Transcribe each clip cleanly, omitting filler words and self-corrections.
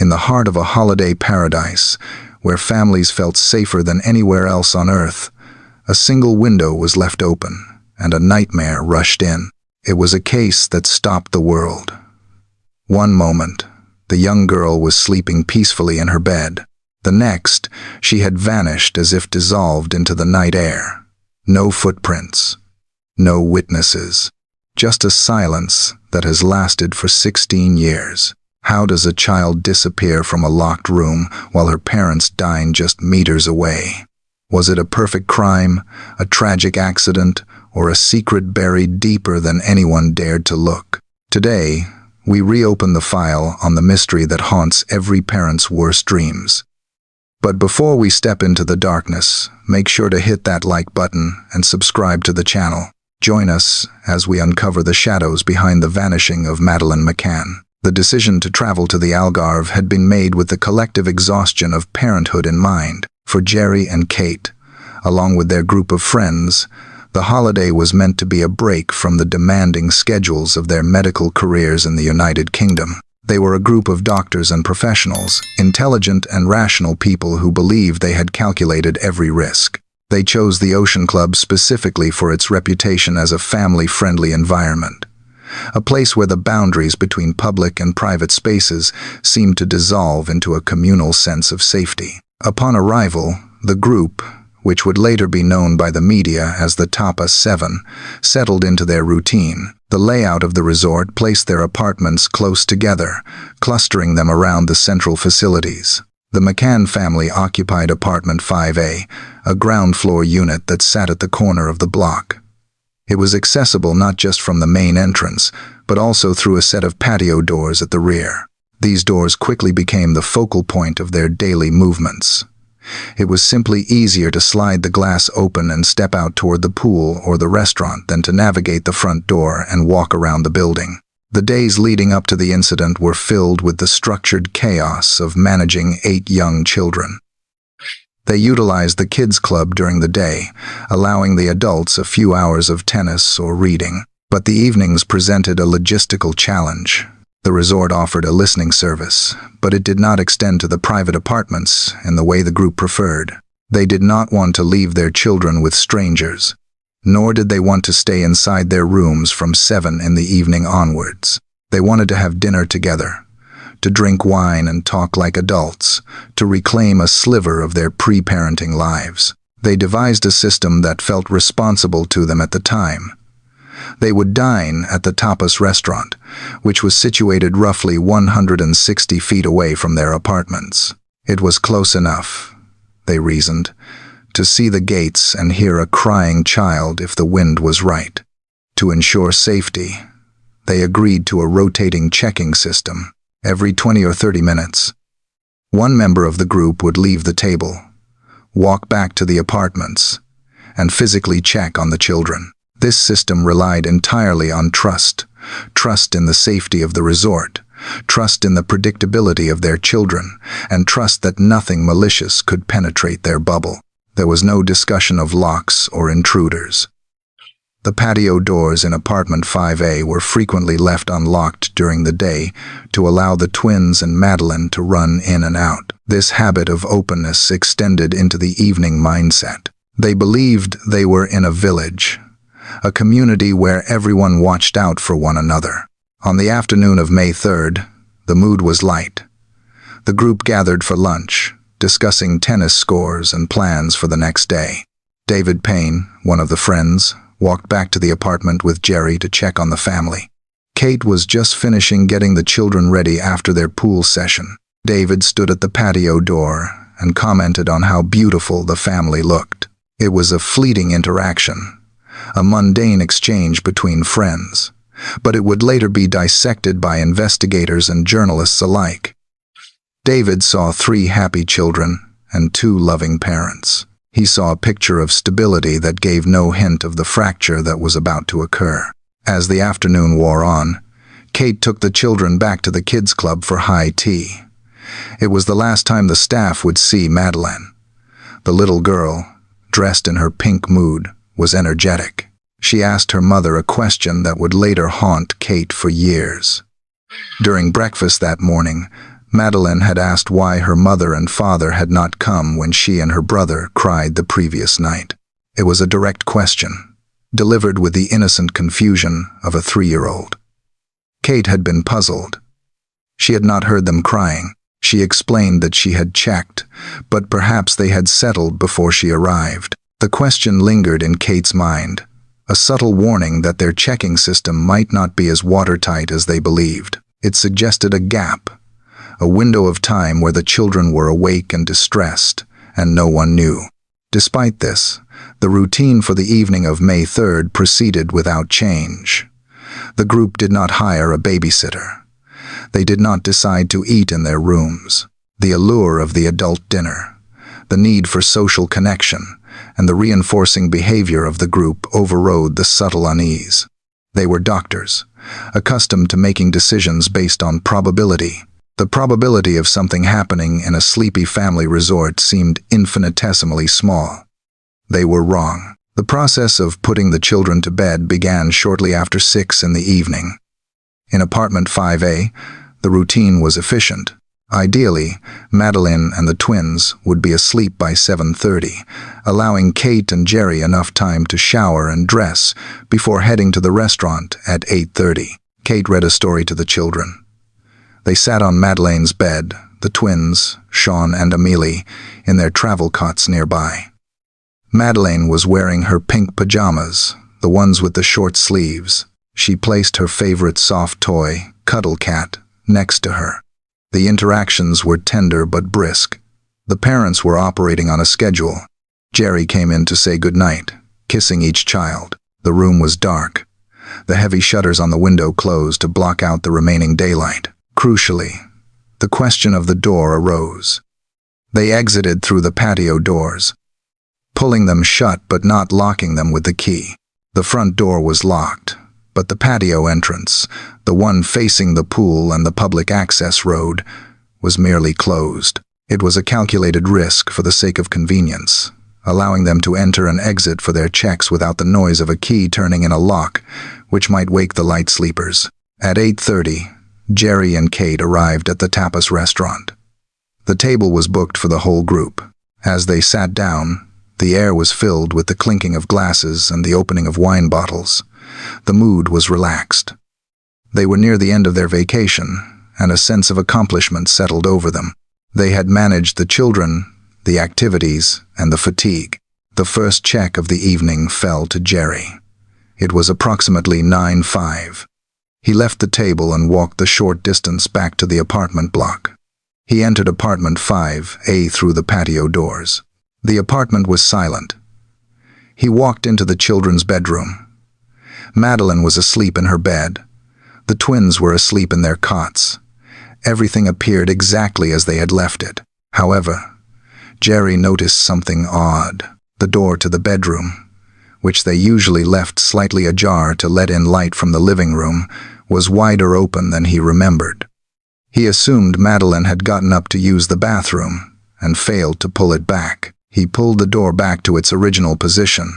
in the heart of a holiday paradise, where families felt safer than anywhere else on earth, a single window was left open, and a nightmare rushed in. It was a case that stopped the world. One moment, the young girl was sleeping peacefully in her bed. The next, she had vanished as if dissolved into the night air. No footprints, no witnesses, just a silence that has lasted for 16 years. How does a child disappear from a locked room while her parents dine just meters away? Was it a perfect crime, a tragic accident, or a secret buried deeper than anyone dared to look? Today, we reopen the file on the mystery that haunts every parent's worst dreams. But before we step into the darkness, make sure to hit that like button and subscribe to the channel. Join us as we uncover the shadows behind the vanishing of Madeleine McCann. The decision to travel to the Algarve had been made with the collective exhaustion of parenthood in mind. For Gerry and Kate, along with their group of friends, the holiday was meant to be a break from the demanding schedules of their medical careers in the United Kingdom. They were a group of doctors and professionals, intelligent and rational people who believed they had calculated every risk. They chose the Ocean Club specifically for its reputation as a family-friendly environment, a place where the boundaries between public and private spaces seemed to dissolve into a communal sense of safety. Upon arrival, the group, which would later be known by the media as the Tapa 7, settled into their routine. The layout of the resort placed their apartments close together, clustering them around the central facilities. The McCann family occupied apartment 5A, a ground-floor unit that sat at the corner of the block. It was accessible not just from the main entrance, but also through a set of patio doors at the rear. These doors quickly became the focal point of their daily movements. It was simply easier to slide the glass open and step out toward the pool or the restaurant than to navigate the front door and walk around the building. The days leading up to the incident were filled with the structured chaos of managing 8 young children. They utilized the kids' club during the day, allowing the adults a few hours of tennis or reading. But the evenings presented a logistical challenge. The resort offered a listening service, but it did not extend to the private apartments in the way the group preferred. They did not want to leave their children with strangers, nor did they want to stay inside their rooms from 7 in the evening onwards. They wanted to have dinner together, to drink wine and talk like adults, to reclaim a sliver of their pre-parenting lives. They devised a system that felt responsible to them at the time. They would dine at the Tapas restaurant, which was situated roughly 160 feet away from their apartments. It was close enough, they reasoned, to see the gates and hear a crying child if the wind was right. To ensure safety, they agreed to a rotating checking system. Every 20 or 30 minutes, one member of the group would leave the table, walk back to the apartments, and physically check on the children. This system relied entirely on trust in the safety of the resort, trust in the predictability of their children, and trust that nothing malicious could penetrate their bubble. There was no discussion of locks or intruders. The patio doors in apartment 5A were frequently left unlocked during the day to allow the twins and Madeleine to run in and out. This habit of openness extended into the evening mindset. They believed they were in a village, a community where everyone watched out for one another. On the afternoon of May 3rd, the mood was light. The group gathered for lunch, discussing tennis scores and plans for the next day. David Payne, one of the friends, walked back to the apartment with Gerry to check on the family. Kate was just finishing getting the children ready after their pool session. David stood at the patio door and commented on how beautiful the family looked. It was a fleeting interaction, a mundane exchange between friends, but it would later be dissected by investigators and journalists alike. David saw 3 happy children and 2 loving parents. He saw a picture of stability that gave no hint of the fracture that was about to occur. As the afternoon wore on, Kate took the children back to the kids' club for high tea. It was the last time the staff would see Madeleine. The little girl, dressed in her pink mood, was energetic. She asked her mother a question that would later haunt Kate for years. During breakfast that morning, Madeleine had asked why her mother and father had not come when she and her brother cried the previous night. It was a direct question, delivered with the innocent confusion of a 3-year-old. Kate had been puzzled. She had not heard them crying. She explained that she had checked, but perhaps they had settled before she arrived. The question lingered in Kate's mind, a subtle warning that their checking system might not be as watertight as they believed. It suggested a gap, a window of time where the children were awake and distressed, and no one knew. Despite this, the routine for the evening of May 3rd proceeded without change. The group did not hire a babysitter. They did not decide to eat in their rooms. The allure of the adult dinner, the need for social connection, and the reinforcing behavior of the group overrode the subtle unease. They were doctors, accustomed to making decisions based on probability. The probability of something happening in a sleepy family resort seemed infinitesimally small. They were wrong. The process of putting the children to bed began shortly after 6 in the evening. In apartment 5A, the routine was efficient. Ideally, Madeleine and the twins would be asleep by 7:30, allowing Kate and Gerry enough time to shower and dress before heading to the restaurant at 8:30. Kate read a story to the children. They sat on Madeleine's bed, the twins, Sean and Amelie, in their travel cots nearby. Madeleine was wearing her pink pajamas, the ones with the short sleeves. She placed her favorite soft toy, Cuddle Cat, next to her. The interactions were tender but brisk. The parents were operating on a schedule. Gerry came in to say goodnight, kissing each child. The room was dark. The heavy shutters on the window closed to block out the remaining daylight. Crucially, the question of the door arose. They exited through the patio doors, pulling them shut but not locking them with the key. The front door was locked, but the patio entrance, the one facing the pool and the public access road, was merely closed. It was a calculated risk for the sake of convenience, allowing them to enter and exit for their checks without the noise of a key turning in a lock, which might wake the light sleepers. At 8:30, Gerry and Kate arrived at the tapas restaurant. The table was booked for the whole group. As they sat down, the air was filled with the clinking of glasses and the opening of wine bottles. The mood was relaxed. They were near the end of their vacation, and a sense of accomplishment settled over them. They had managed the children, the activities, and the fatigue. The first check of the evening fell to Gerry. It was approximately 9:05. He left the table and walked the short distance back to the apartment block. He entered apartment 5A through the patio doors. The apartment was silent. He walked into the children's bedroom. Madeleine was asleep in her bed. The twins were asleep in their cots. Everything appeared exactly as they had left it. However, Gerry noticed something odd. The door to the bedroom, which they usually left slightly ajar to let in light from the living room, was wider open than he remembered. He assumed Madeleine had gotten up to use the bathroom and failed to pull it back. He pulled the door back to its original position,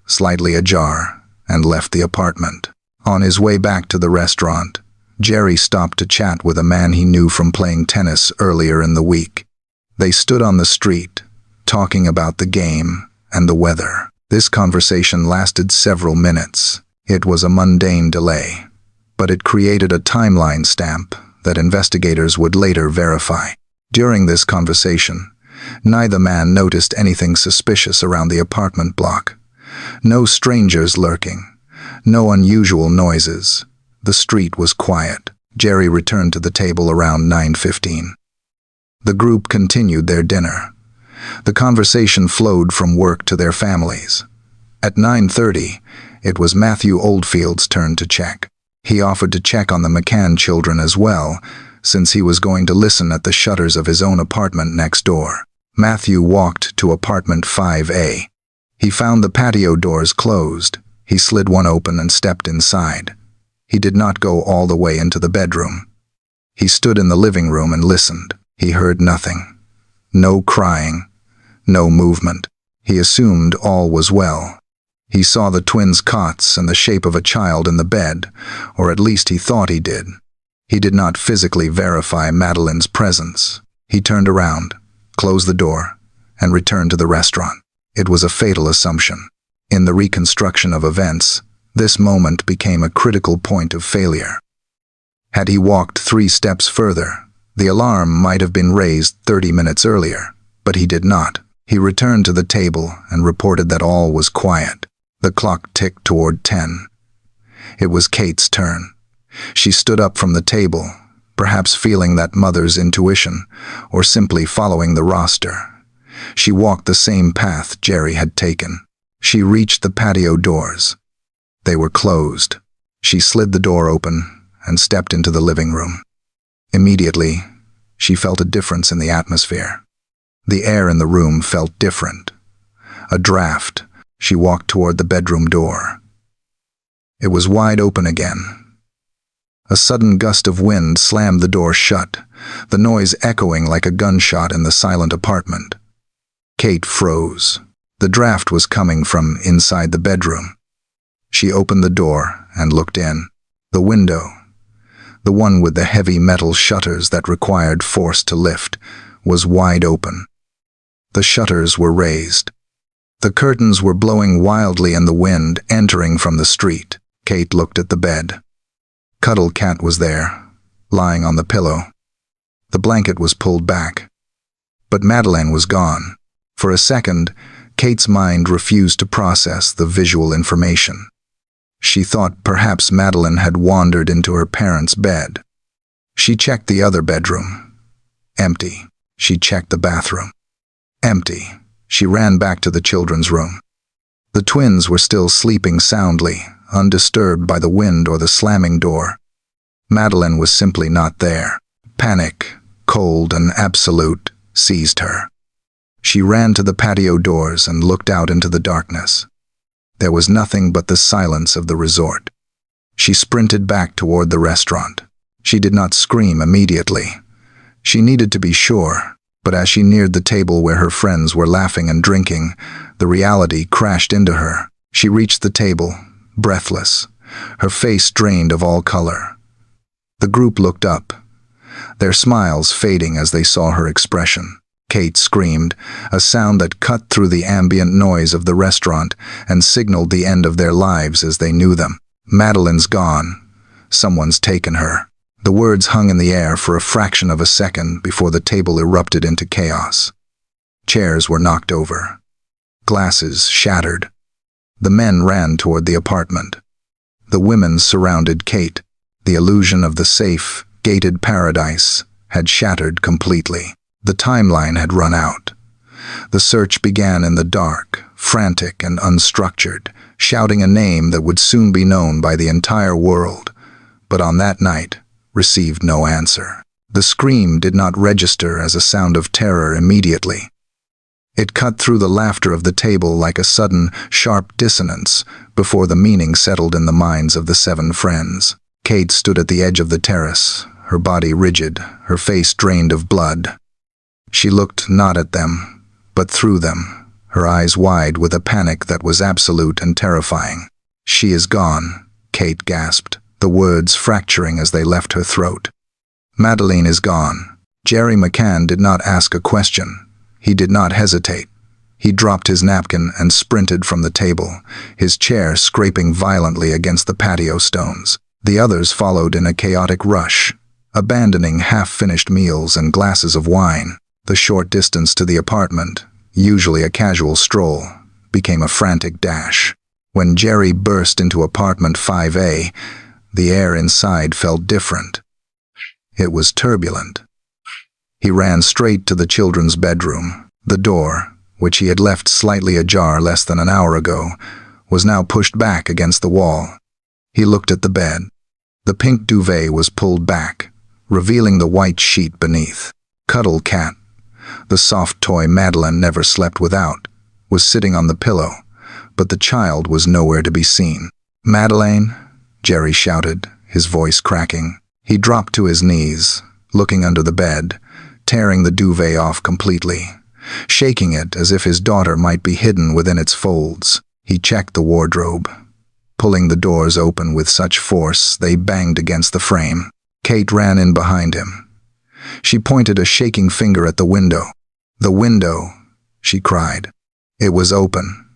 slightly ajar, and left the apartment. On his way back to the restaurant, Gerry stopped to chat with a man he knew from playing tennis earlier in the week. They stood on the street, talking about the game and the weather. This conversation lasted several minutes. It was a mundane delay, but it created a timeline stamp that investigators would later verify. During this conversation, neither man noticed anything suspicious around the apartment block. No strangers lurking, no unusual noises. The street was quiet. Gerry returned to the table around 9:15. The group continued their dinner. The conversation flowed from work to their families. At 9:30, it was Matthew Oldfield's turn to check. He offered to check on the McCann children as well, since he was going to listen at the shutters of his own apartment next door. Matthew walked to apartment 5A. He found the patio doors closed. He slid one open and stepped inside. He did not go all the way into the bedroom. He stood in the living room and listened. He heard nothing. No crying, no movement. He assumed all was well. He saw the twins' cots and the shape of a child in the bed, or at least he thought he did. He did not physically verify Madeleine's presence. He turned around, closed the door, and returned to the restaurant. It was a fatal assumption. In the reconstruction of events, this moment became a critical point of failure. Had he walked 3 steps further, the alarm might have been raised 30 minutes earlier, but he did not. He returned to the table and reported that all was quiet. The clock ticked toward 10. It was Kate's turn. She stood up from the table, perhaps feeling that mother's intuition, or simply following the roster. She walked the same path Gerry had taken. She reached the patio doors. They were closed. She slid the door open and stepped into the living room. Immediately, she felt a difference in the atmosphere. The air in the room felt different. A draft. She walked toward the bedroom door. It was wide open again. A sudden gust of wind slammed the door shut, the noise echoing like a gunshot in the silent apartment. Kate froze. The draft was coming from inside the bedroom. She opened the door and looked in. The window, the one with the heavy metal shutters that required force to lift, was wide open. The shutters were raised. The curtains were blowing wildly in the wind, entering from the street. Kate looked at the bed. Cuddle Cat was there, lying on the pillow. The blanket was pulled back. But Madeleine was gone. For a second, Kate's mind refused to process the visual information. She thought perhaps Madeleine had wandered into her parents' bed. She checked the other bedroom. Empty. She checked the bathroom. Empty. She ran back to the children's room. The twins were still sleeping soundly, undisturbed by the wind or the slamming door. Madeleine was simply not there. Panic, cold and absolute, seized her. She ran to the patio doors and looked out into the darkness. There was nothing but the silence of the resort. She sprinted back toward the restaurant. She did not scream immediately. She needed to be sure, but as she neared the table where her friends were laughing and drinking, the reality crashed into her. She reached the table, breathless, her face drained of all color. The group looked up, their smiles fading as they saw her expression. Kate screamed, a sound that cut through the ambient noise of the restaurant and signaled the end of their lives as they knew them. Madeleine's gone. Someone's taken her. The words hung in the air for a fraction of a second before the table erupted into chaos. Chairs were knocked over. Glasses shattered. The men ran toward the apartment. The women surrounded Kate. The illusion of the safe, gated paradise had shattered completely. The timeline had run out. The search began in the dark, frantic and unstructured, shouting a name that would soon be known by the entire world, but on that night received no answer. The scream did not register as a sound of terror immediately. It cut through the laughter of the table like a sudden, sharp dissonance before the meaning settled in the minds of the 7 friends. Kate stood at the edge of the terrace, her body rigid, her face drained of blood. She looked not at them, but through them, her eyes wide with a panic that was absolute and terrifying. "She is gone," Kate gasped, the words fracturing as they left her throat. "Madeleine is gone." Gerry McCann did not ask a question. He did not hesitate. He dropped his napkin and sprinted from the table, his chair scraping violently against the patio stones. The others followed in a chaotic rush, abandoning half-finished meals and glasses of wine. The short distance to the apartment, usually a casual stroll, became a frantic dash. When Gerry burst into apartment 5A, the air inside felt different. It was turbulent. He ran straight to the children's bedroom. The door, which he had left slightly ajar less than an hour ago, was now pushed back against the wall. He looked at the bed. The pink duvet was pulled back, revealing the white sheet beneath. Cuddle Cat, the soft toy Madeleine never slept without, was sitting on the pillow, but the child was nowhere to be seen. "Madeleine," Gerry shouted, his voice cracking. He dropped to his knees, looking under the bed, tearing the duvet off completely, shaking it as if his daughter might be hidden within its folds. He checked the wardrobe, pulling the doors open with such force they banged against the frame. Kate ran in behind him. She pointed a shaking finger at the window. "The window," she cried. It was open.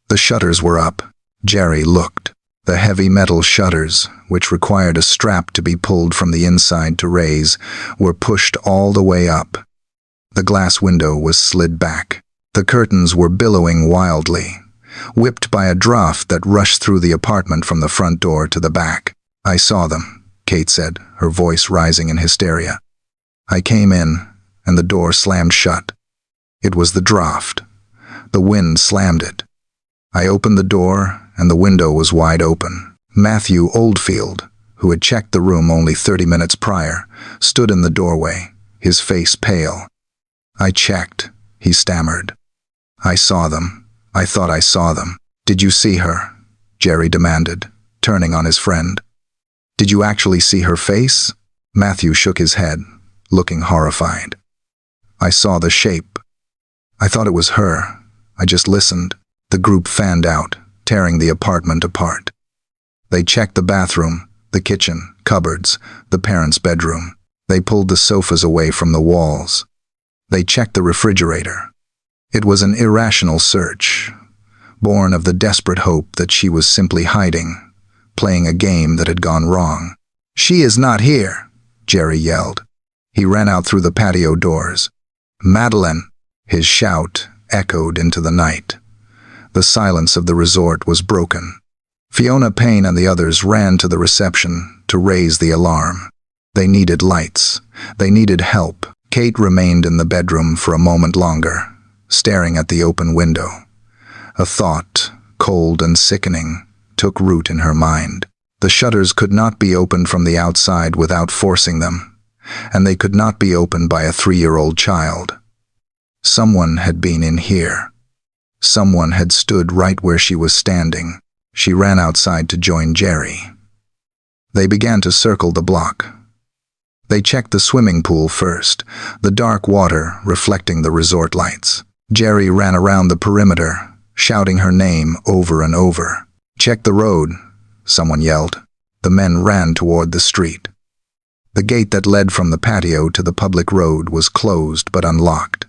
The shutters were up. Gerry looked. The heavy metal shutters, which required a strap to be pulled from the inside to raise, were pushed all the way up. The glass window was slid back. The curtains were billowing wildly, whipped by a draft that rushed through the apartment from the front door to the back. "I saw them," Kate said, her voice rising in hysteria. "I came in, and the door slammed shut. It was the draft. The wind slammed it. I opened the door, and the window was wide open." Matthew Oldfield, who had checked the room only 30 minutes prior, stood in the doorway, his face pale. "I checked," he stammered. "I saw them. I thought I saw them." "Did you see her?" Gerry demanded, turning on his friend. "Did you actually see her face?" Matthew shook his head, looking horrified. "I saw the shape. I thought it was her. I just listened." The group fanned out, tearing the apartment apart. They checked the bathroom, the kitchen, cupboards, the parents' bedroom. They pulled the sofas away from the walls. They checked the refrigerator. It was an irrational search, born of the desperate hope that she was simply hiding, playing a game that had gone wrong. "She is not here," Gerry yelled. He ran out through the patio doors. "Madeleine!" His shout echoed into the night. The silence of the resort was broken. Fiona Payne and the others ran to the reception to raise the alarm. They needed lights. They needed help. Kate remained in the bedroom for a moment longer, staring at the open window. A thought, cold and sickening, took root in her mind. The shutters could not be opened from the outside without forcing them, and they could not be opened by a 3-year-old child. Someone had been in here. Someone had stood right where she was standing. She ran outside to join Gerry. They began to circle the block. They checked the swimming pool first, the dark water reflecting the resort lights. Gerry ran around the perimeter, shouting her name over and over. "Check the road," someone yelled. The men ran toward the street. The gate that led from the patio to the public road was closed but unlocked.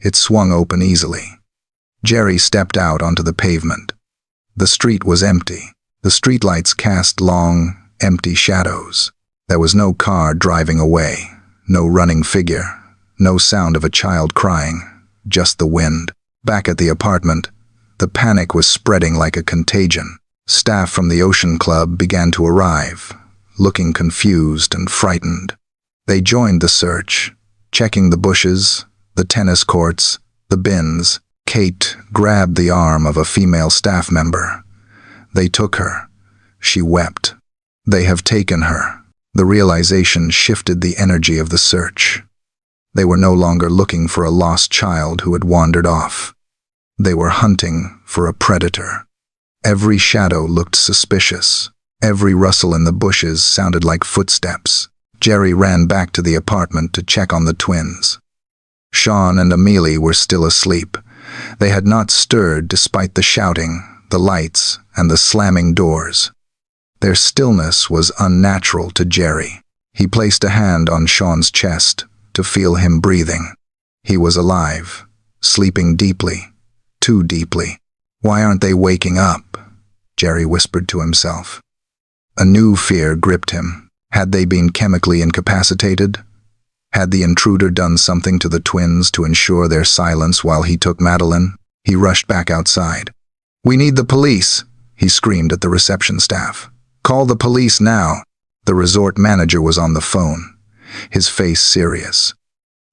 It swung open easily. Gerry stepped out onto the pavement. The street was empty. The streetlights cast long, empty shadows. There was no car driving away, no running figure, no sound of a child crying, just the wind. Back at the apartment, the panic was spreading like a contagion. Staff from the Ocean Club began to arrive, looking confused and frightened. They joined the search, checking the bushes, the tennis courts, the bins. Kate grabbed the arm of a female staff member. They took her. She wept. They have taken her. The realization shifted the energy of the search. They were no longer looking for a lost child who had wandered off. They were hunting for a predator. Every shadow looked suspicious. Every rustle in the bushes sounded like footsteps. Gerry ran back to the apartment to check on the twins. Sean and Amelie were still asleep. They had not stirred despite the shouting, the lights, and the slamming doors. Their stillness was unnatural to Gerry. He placed a hand on Sean's chest to feel him breathing. He was alive, sleeping deeply, too deeply. "Why aren't they waking up?" Gerry whispered to himself. A new fear gripped him. Had they been chemically incapacitated? Had the intruder done something to the twins to ensure their silence while he took Madeleine? He rushed back outside. "We need the police," he screamed at the reception staff. "Call the police now." The resort manager was on the phone, his face serious.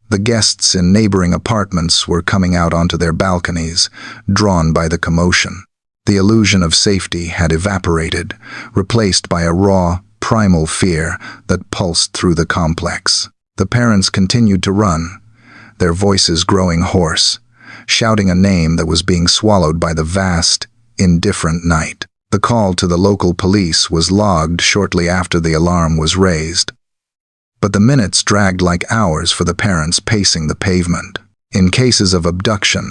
The guests in neighboring apartments were coming out onto their balconies, drawn by the commotion. The illusion of safety had evaporated, replaced by a raw, primal fear that pulsed through the complex. The parents continued to run, their voices growing hoarse, shouting a name that was being swallowed by the vast, indifferent night. The call to the local police was logged shortly after the alarm was raised. But the minutes dragged like hours for the parents pacing the pavement. In cases of abduction,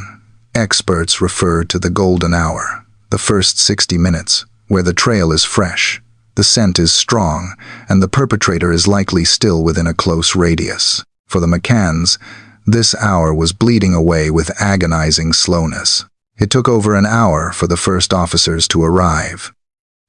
experts refer to the golden hour, the first 60 minutes, where the trail is fresh, The scent is strong, and the perpetrator is likely still within a close radius. For the McCanns, this hour was bleeding away with agonizing slowness. It took over an hour for the first officers to arrive.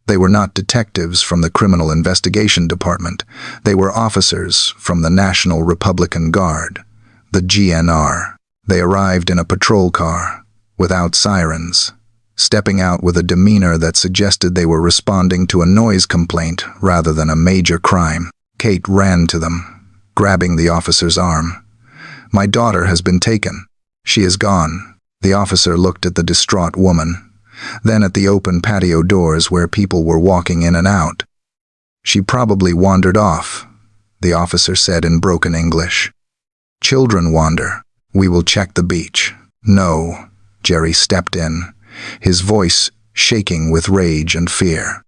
They were not detectives from the Criminal Investigation Department. They were officers from the National Republican Guard, the GNR. They arrived in a patrol car, without sirens, stepping out with a demeanor that suggested they were responding to a noise complaint rather than a major crime. Kate ran to them, grabbing the officer's arm. "My daughter has been taken. She is gone." The officer looked at the distraught woman, then at the open patio doors where people were walking in and out. "She probably wandered off," the officer said in broken English. "Children wander. We will check the beach." "No," Gerry stepped in, his voice shaking with rage and fear.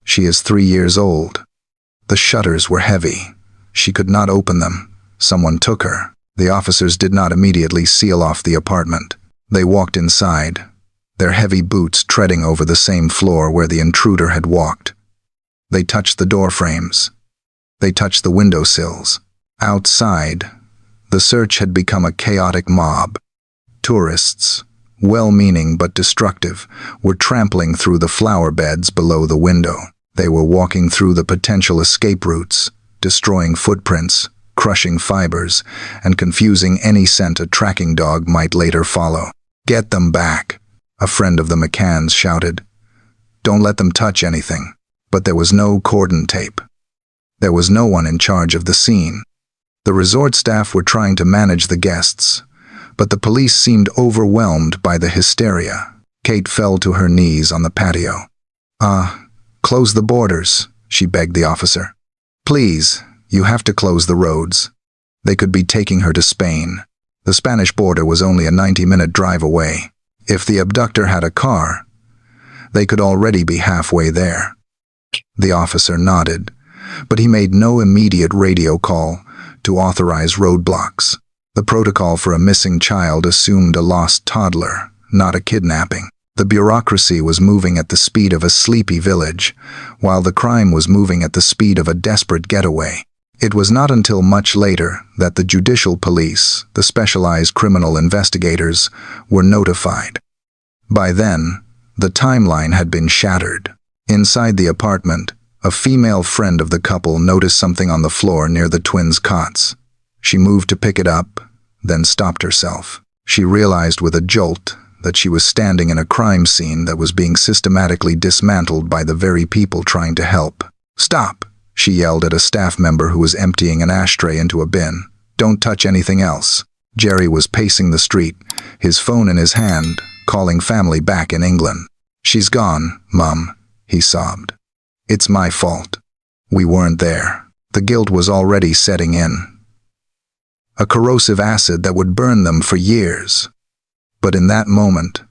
"She is 3 years old. The shutters were heavy. She could not open them. Someone took her." The officers did not immediately seal off the apartment. They walked inside, their heavy boots treading over the same floor where the intruder had walked. They touched the door frames. They touched the windowsills. Outside, the search had become a chaotic mob. Tourists, well-meaning but destructive, were trampling through the flower beds below the window. They were walking through the potential escape routes, destroying footprints, crushing fibers, and confusing any scent a tracking dog might later follow. "Get them back," a friend of the McCanns shouted. "Don't let them touch anything." But there was no cordon tape. There was no one in charge of the scene. The resort staff were trying to manage the guests, but the police seemed overwhelmed by the hysteria. Kate fell to her knees on the patio. Close the borders," she begged the officer. "Please, you have to close the roads. They could be taking her to Spain. The Spanish border was only a 90-minute drive away. If the abductor had a car, they could already be halfway there." The officer nodded, but he made no immediate radio call to authorize roadblocks. The protocol for a missing child assumed a lost toddler, not a kidnapping. The bureaucracy was moving at the speed of a sleepy village, while the crime was moving at the speed of a desperate getaway. It was not until much later that the judicial police, the specialized criminal investigators, were notified. By then, the timeline had been shattered. Inside the apartment, a female friend of the couple noticed something on the floor near the twins' cots. She moved to pick it up, then stopped herself. She realized with a jolt that she was standing in a crime scene that was being systematically dismantled by the very people trying to help. "Stop!" she yelled at a staff member who was emptying an ashtray into a bin. "Don't touch anything else." Gerry was pacing the street, his phone in his hand, calling family back in England. "She's gone, Mum," he sobbed. "It's my fault. We weren't there." The guilt was already setting in. A corrosive acid that would burn them for years. But in that moment,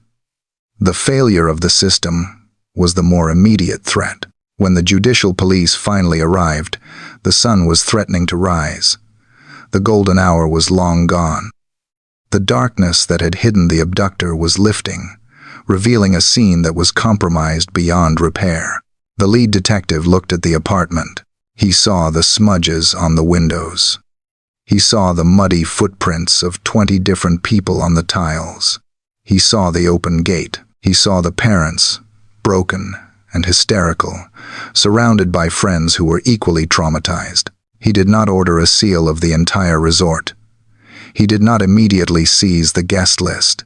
the failure of the system was the more immediate threat. When the judicial police finally arrived, the sun was threatening to rise. The golden hour was long gone. The darkness that had hidden the abductor was lifting, revealing a scene that was compromised beyond repair. The lead detective looked at the apartment. He saw the smudges on the windows. He saw the muddy footprints of 20 different people on the tiles. He saw the open gate. He saw the parents, broken and hysterical, surrounded by friends who were equally traumatized. He did not order a seal of the entire resort. He did not immediately seize the guest list.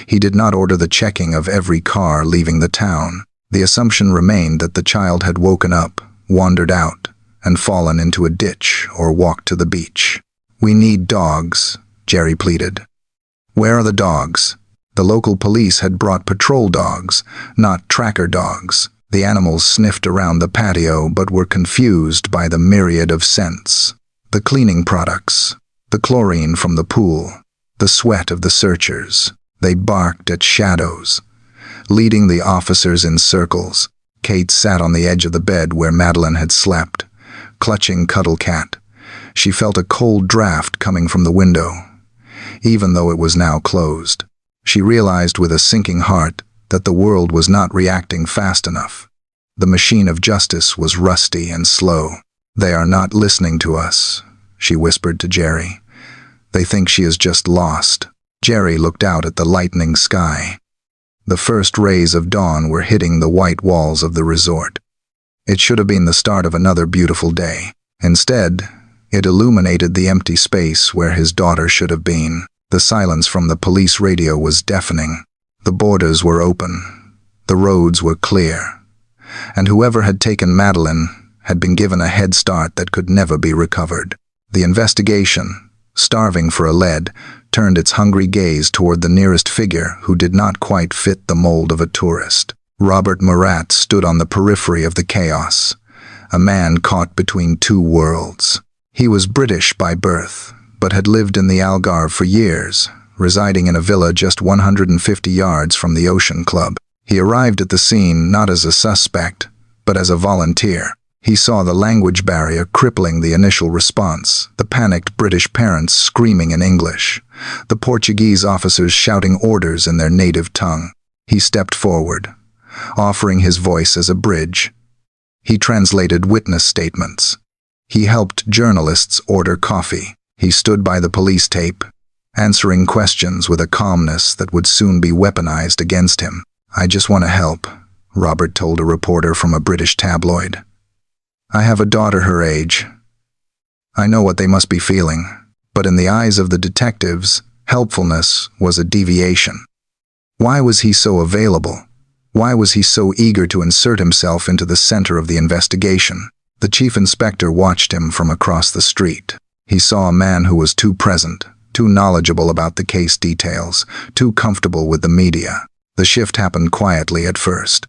He did not order the checking of every car leaving the town. The assumption remained that the child had woken up, wandered out, and fallen into a ditch or walked to the beach. "We need dogs," Gerry pleaded. "Where are the dogs?" The local police had brought patrol dogs, not tracker dogs. The animals sniffed around the patio but were confused by the myriad of scents. The cleaning products, the chlorine from the pool, the sweat of the searchers. They barked at shadows, leading the officers in circles. Kate sat on the edge of the bed where Madeleine had slept, clutching Cuddle Cat. She felt a cold draft coming from the window, even though it was now closed. She realized with a sinking heart that the world was not reacting fast enough. The machine of justice was rusty and slow. "They are not listening to us," she whispered to Gerry. "They think she is just lost." Gerry looked out at the lightening sky. The first rays of dawn were hitting the white walls of the resort. It should have been the start of another beautiful day. Instead, it illuminated the empty space where his daughter should have been. The silence from the police radio was deafening. The borders were open. The roads were clear. And whoever had taken Madeleine had been given a head start that could never be recovered. The investigation, starving for a lead, turned its hungry gaze toward the nearest figure who did not quite fit the mold of a tourist. Robert Murat stood on the periphery of the chaos, a man caught between two worlds. He was British by birth, but had lived in the Algarve for years, residing in a villa just 150 yards from the Ocean Club. He arrived at the scene not as a suspect, but as a volunteer. He saw the language barrier crippling the initial response, the panicked British parents screaming in English, the Portuguese officers shouting orders in their native tongue. He stepped forward, offering his voice as a bridge. He translated witness statements. He helped journalists order coffee. He stood by the police tape, answering questions with a calmness that would soon be weaponized against him. "I just want to help," Robert told a reporter from a British tabloid. "I have a daughter her age. I know what they must be feeling." But in the eyes of the detectives, helpfulness was a deviation. Why was he so available? Why was he so eager to insert himself into the center of the investigation? The chief inspector watched him from across the street. He saw a man who was too present, too knowledgeable about the case details, too comfortable with the media. The shift happened quietly at first.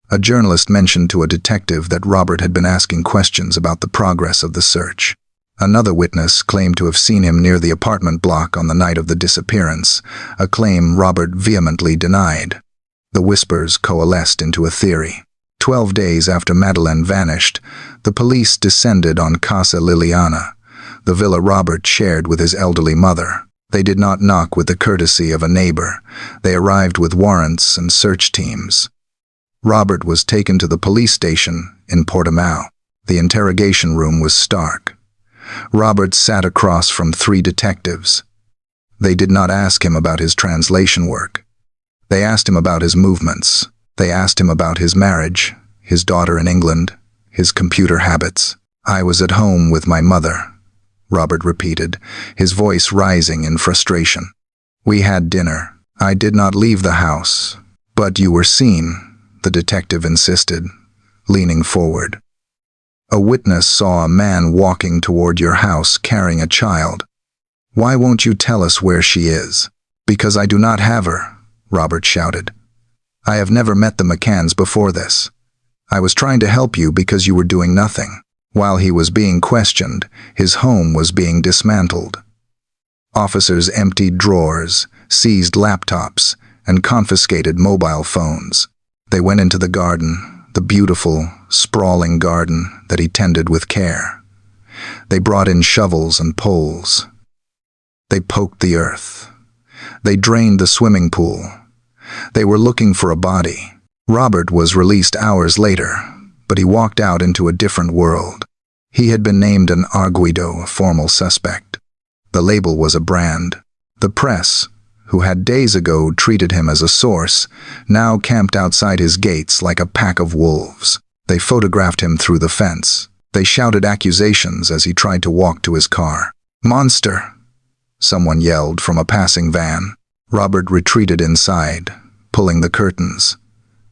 A journalist mentioned to a detective that Robert had been asking questions about the progress of the search. Another witness claimed to have seen him near the apartment block on the night of the disappearance, a claim Robert vehemently denied. The whispers coalesced into a theory. 12 days after Madeleine vanished, the police descended on Casa Liliana, the villa Robert shared with his elderly mother. They did not knock with the courtesy of a neighbor. They arrived with warrants and search teams. Robert was taken to the police station in Portimao. The interrogation room was stark. Robert sat across from 3 detectives. They did not ask him about his translation work. They asked him about his movements. They asked him about his marriage, his daughter in England, his computer habits. "I was at home with my mother," Robert repeated, his voice rising in frustration. "We had dinner. I did not leave the house." "But you were seen," the detective insisted, leaning forward. "A witness saw a man walking toward your house carrying a child. Why won't you tell us where she is?" "Because I do not have her," Robert shouted. "I have never met the McCanns before this. I was trying to help you because you were doing nothing." While he was being questioned, his home was being dismantled. Officers emptied drawers, seized laptops, and confiscated mobile phones. They went into the garden, the beautiful, sprawling garden that he tended with care. They brought in shovels and poles. They poked the earth. They drained the swimming pool. They were looking for a body. Robert was released hours later, but he walked out into a different world. He had been named an arguido, a formal suspect. The label was a brand. The press, who had days ago treated him as a source, now camped outside his gates like a pack of wolves. They photographed him through the fence. They shouted accusations as he tried to walk to his car. "Monster!" someone yelled from a passing van. Robert retreated inside, pulling the curtains.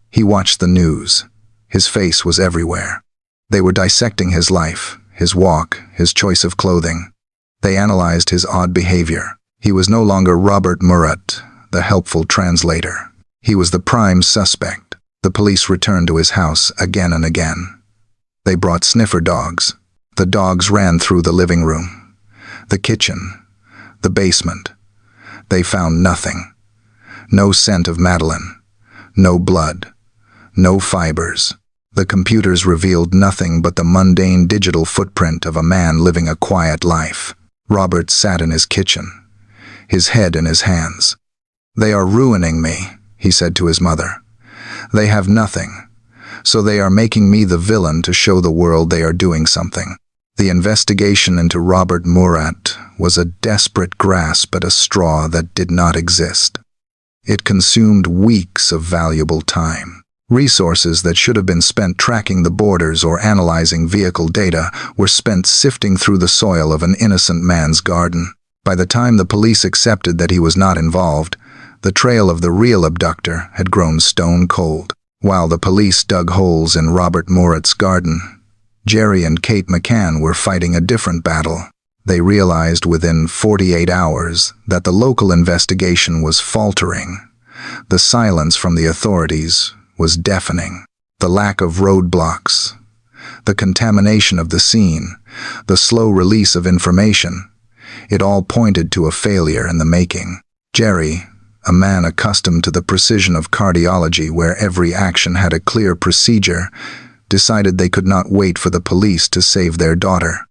He watched the news. His face was everywhere. They were dissecting his life, his walk, his choice of clothing. They analyzed his odd behavior. He was no longer Robert Murat, the helpful translator. He was the prime suspect. The police returned to his house again and again. They brought sniffer dogs. The dogs ran through the living room, the kitchen, the basement. They found nothing. No scent of Madeleine. No blood. No fibers. The computers revealed nothing but the mundane digital footprint of a man living a quiet life. Robert sat in his kitchen, his head in his hands. "They are ruining me," he said to his mother. "They have nothing. So they are making me the villain to show the world they are doing something. The investigation into Robert Murat was a desperate grasp at a straw that did not exist. It consumed weeks of valuable time. Resources that should have been spent tracking the borders or analyzing vehicle data were spent sifting through the soil of an innocent man's garden. By the time the police accepted that he was not involved, the trail of the real abductor had grown stone cold. While the police dug holes in Robert Murat's garden, Gerry and Kate McCann were fighting a different battle. They realized within 48 hours that the local investigation was faltering. The silence from the authorities was deafening. The lack of roadblocks, the contamination of the scene, the slow release of information, it all pointed to a failure in the making. Gerry, a man accustomed to the precision of cardiology where every action had a clear procedure, decided they could not wait for the police to save their daughter.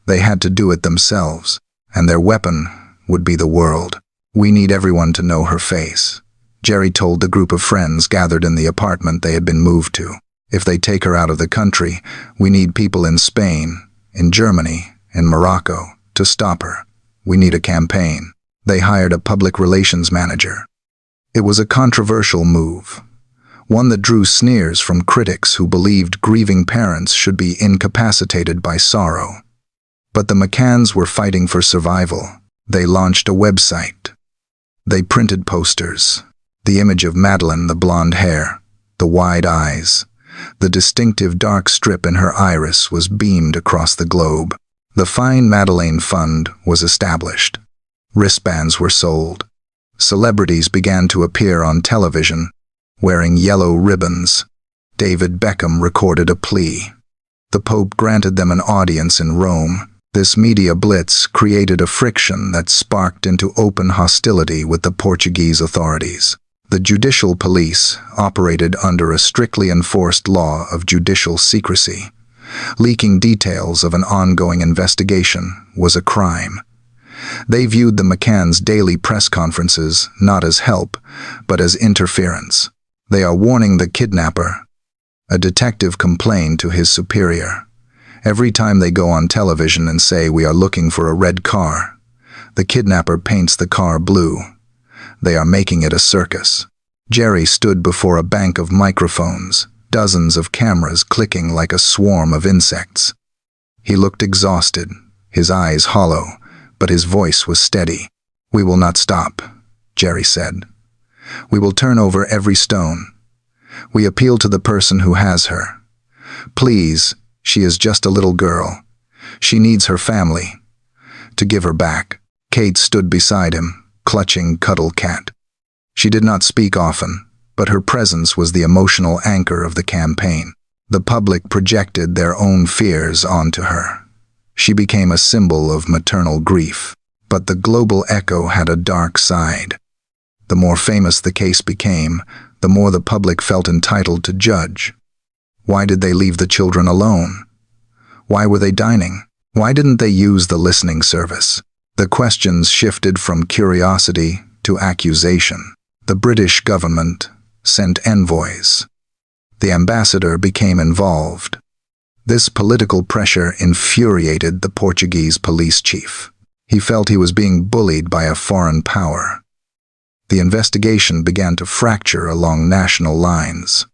They had to do it themselves, and their weapon would be the world. "We need everyone to know her face," Gerry told the group of friends gathered in the apartment they had been moved to. "If they take her out of the country, we need people in Spain, in Germany, in Morocco, to stop her. We need a campaign." They hired a public relations manager. It was a controversial move, one that drew sneers from critics who believed grieving parents should be incapacitated by sorrow. But the McCanns were fighting for survival. They launched a website. They printed posters. The image of Madeleine, the blonde hair, the wide eyes, the distinctive dark strip in her iris was beamed across the globe. The Find Madeleine Fund was established. Wristbands were sold. Celebrities began to appear on television, wearing yellow ribbons. David Beckham recorded a plea. The Pope granted them an audience in Rome. This media blitz created a friction that sparked into open hostility with the Portuguese authorities. The judicial police operated under a strictly enforced law of judicial secrecy. Leaking details of an ongoing investigation was a crime. They viewed the McCanns' daily press conferences not as help, but as interference. "They are warning the kidnapper," a detective complained to his superior. "Every time they go on television and say we are looking for a red car, the kidnapper paints the car blue. They are making it a circus." Gerry stood before a bank of microphones, dozens of cameras clicking like a swarm of insects. He looked exhausted, his eyes hollow, but his voice was steady. "We will not stop," Gerry said. "We will turn over every stone. We appeal to the person who has her. Please, she is just a little girl. She needs her family. To give her back." Kate stood beside him, clutching Cuddle Cat. She did not speak often, but her presence was the emotional anchor of the campaign. The public projected their own fears onto her. She became a symbol of maternal grief. But the global echo had a dark side. The more famous the case became, the more the public felt entitled to judge. Why did they leave the children alone? Why were they dining? Why didn't they use the listening service? The questions shifted from curiosity to accusation. The British government sent envoys. The ambassador became involved. This political pressure infuriated the Portuguese police chief. He felt he was being bullied by a foreign power. The investigation began to fracture along national lines.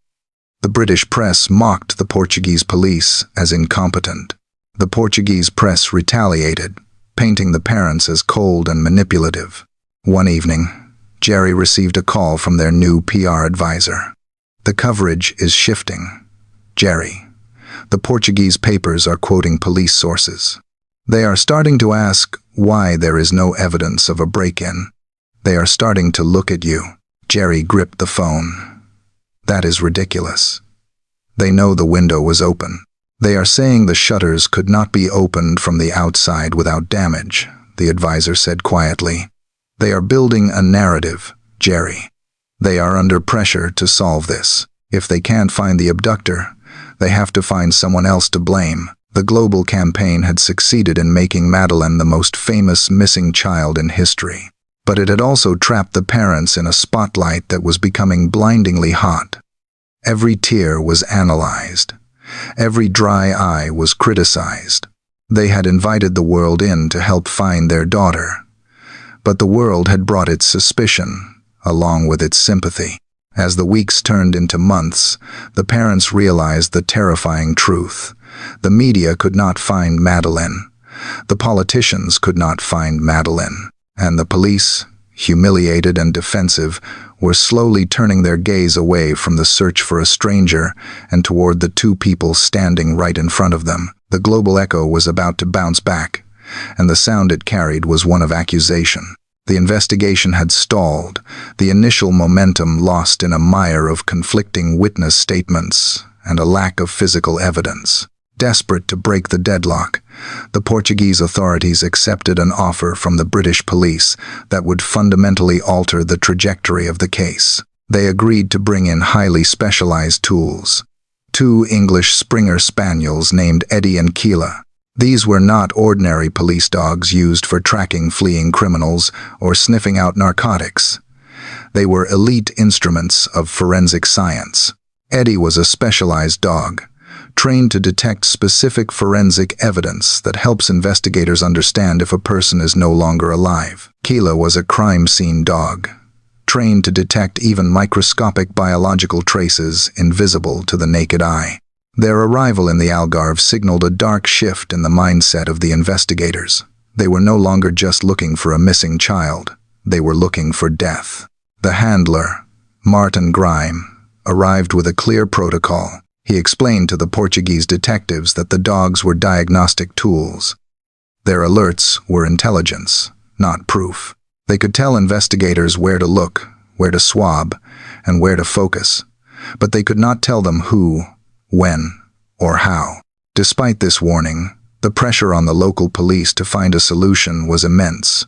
The British press mocked the Portuguese police as incompetent. The Portuguese press retaliated, painting the parents as cold and manipulative. One evening, Gerry received a call from their new PR advisor. "The coverage is shifting. Gerry, the Portuguese papers are quoting police sources. They are starting to ask why there is no evidence of a break-in. They are starting to look at you." Gerry gripped the phone. "That is ridiculous. They know the window was open. They are saying the shutters could not be opened from the outside without damage," the advisor said quietly. "They are building a narrative, Gerry. They are under pressure to solve this. If they can't find the abductor, they have to find someone else to blame." The global campaign had succeeded in making Madeleine the most famous missing child in history. But it had also trapped the parents in a spotlight that was becoming blindingly hot. Every tear was analyzed. Every dry eye was criticized. They had invited the world in to help find their daughter. But the world had brought its suspicion, along with its sympathy. As the weeks turned into months, the parents realized the terrifying truth. The media could not find Madeleine. The politicians could not find Madeleine. And the police, humiliated and defensive, were slowly turning their gaze away from the search for a stranger and toward the two people standing right in front of them. The global echo was about to bounce back, and the sound it carried was one of accusation. The investigation had stalled, the initial momentum lost in a mire of conflicting witness statements and a lack of physical evidence. Desperate to break the deadlock, the Portuguese authorities accepted an offer from the British police that would fundamentally alter the trajectory of the case. They agreed to bring in highly specialized tools. 2 English Springer Spaniels named Eddie and Keila. These were not ordinary police dogs used for tracking fleeing criminals or sniffing out narcotics. They were elite instruments of forensic science. Eddie was a specialized dog, trained to detect specific forensic evidence that helps investigators understand if a person is no longer alive. Keila was a crime scene dog, trained to detect even microscopic biological traces invisible to the naked eye. Their arrival in the Algarve signaled a dark shift in the mindset of the investigators. They were no longer just looking for a missing child. They were looking for death. The handler, Martin Grime, arrived with a clear protocol. He explained to the Portuguese detectives that the dogs were diagnostic tools. Their alerts were intelligence, not proof. They could tell investigators where to look, where to swab, and where to focus, but they could not tell them who, when, or how. Despite this warning, the pressure on the local police to find a solution was immense,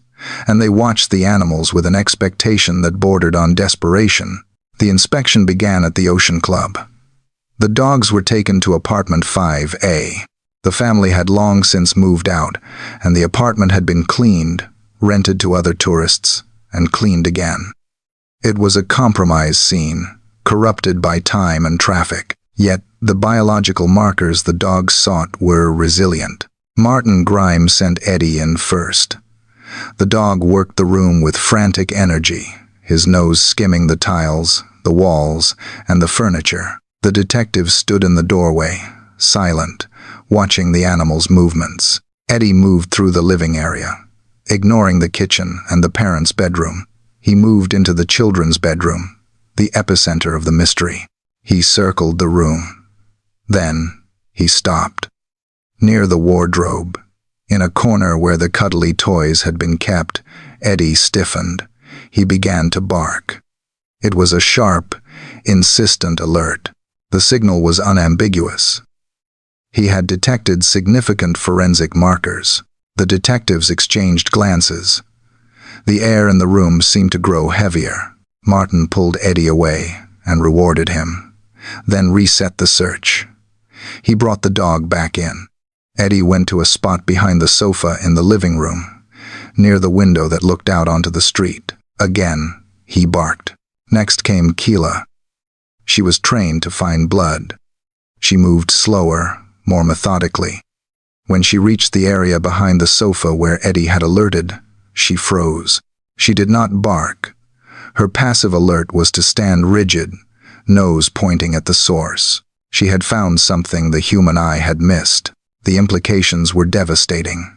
and they watched the animals with an expectation that bordered on desperation. The inspection began at the Ocean Club. The dogs were taken to apartment 5A. The family had long since moved out, and the apartment had been cleaned, rented to other tourists, and cleaned again. It was a compromise scene, corrupted by time and traffic. Yet, the biological markers the dogs sought were resilient. Martin Grime sent Eddie in first. The dog worked the room with frantic energy, his nose skimming the tiles, the walls, and the furniture. The detective stood in the doorway, silent, watching the animal's movements. Eddie moved through the living area, ignoring the kitchen and the parents' bedroom. He moved into the children's bedroom, the epicenter of the mystery. He circled the room. Then, he stopped. Near the wardrobe, in a corner where the cuddly toys had been kept, Eddie stiffened. He began to bark. It was a sharp, insistent alert. The signal was unambiguous. He had detected significant forensic markers. The detectives exchanged glances. The air in the room seemed to grow heavier. Martin pulled Eddie away and rewarded him, then reset the search. He brought the dog back in. Eddie went to a spot behind the sofa in the living room, near the window that looked out onto the street. Again, he barked. Next came Keila. She was trained to find blood. She moved slower, more methodically. When she reached the area behind the sofa where Eddie had alerted, she froze. She did not bark. Her passive alert was to stand rigid, nose pointing at the source. She had found something the human eye had missed. The implications were devastating.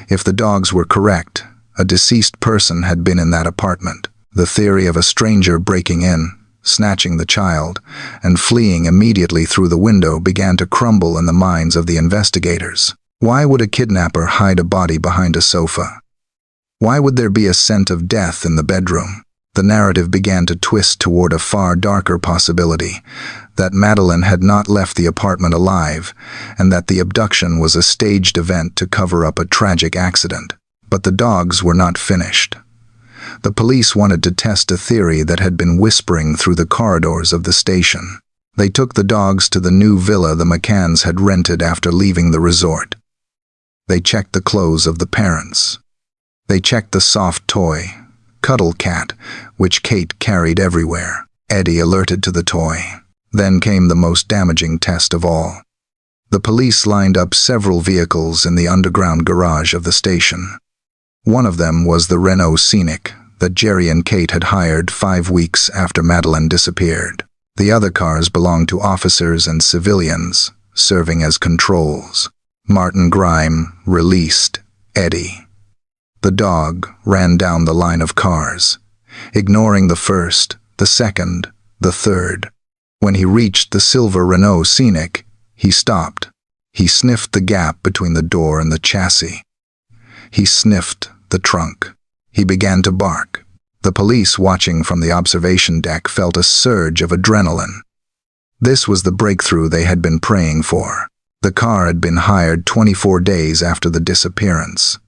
If the dogs were correct, a deceased person had been in that apartment. The theory of a stranger breaking in, snatching the child, and fleeing immediately through the window began to crumble in the minds of the investigators. Why would a kidnapper hide a body behind a sofa? Why would there be a scent of death in the bedroom? The narrative began to twist toward a far darker possibility, that Madeleine had not left the apartment alive, and that the abduction was a staged event to cover up a tragic accident. But the dogs were not finished. The police wanted to test a theory that had been whispering through the corridors of the station. They took the dogs to the new villa the McCanns had rented after leaving the resort. They checked the clothes of the parents. They checked the soft toy, Cuddle Cat, which Kate carried everywhere. Eddie alerted to the toy. Then came the most damaging test of all. The police lined up several vehicles in the underground garage of the station. One of them was the Renault Scenic that Gerry and Kate had hired 5 weeks after Madeleine disappeared. The other cars belonged to officers and civilians, serving as controls. Martin Grime released Eddie. The dog ran down the line of cars, ignoring the first, the second, the third. When he reached the silver Renault Scenic, he stopped. He sniffed the gap between the door and the chassis. He sniffed the trunk. He began to bark. The police watching from the observation deck felt a surge of adrenaline. This was the breakthrough they had been praying for. The car had been hired 24 days after the disappearance.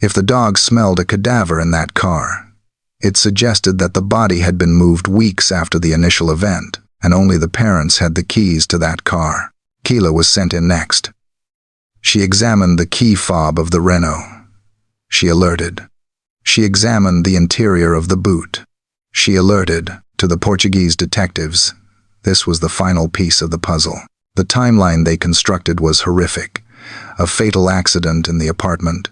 If the dog smelled a cadaver in that car, it suggested that the body had been moved weeks after the initial event, and only the parents had the keys to that car. Keela was sent in next. She examined the key fob of the Renault. She alerted. She examined the interior of the boot. She alerted to the Portuguese detectives. This was the final piece of the puzzle. The timeline they constructed was horrific. A fatal accident in the apartment,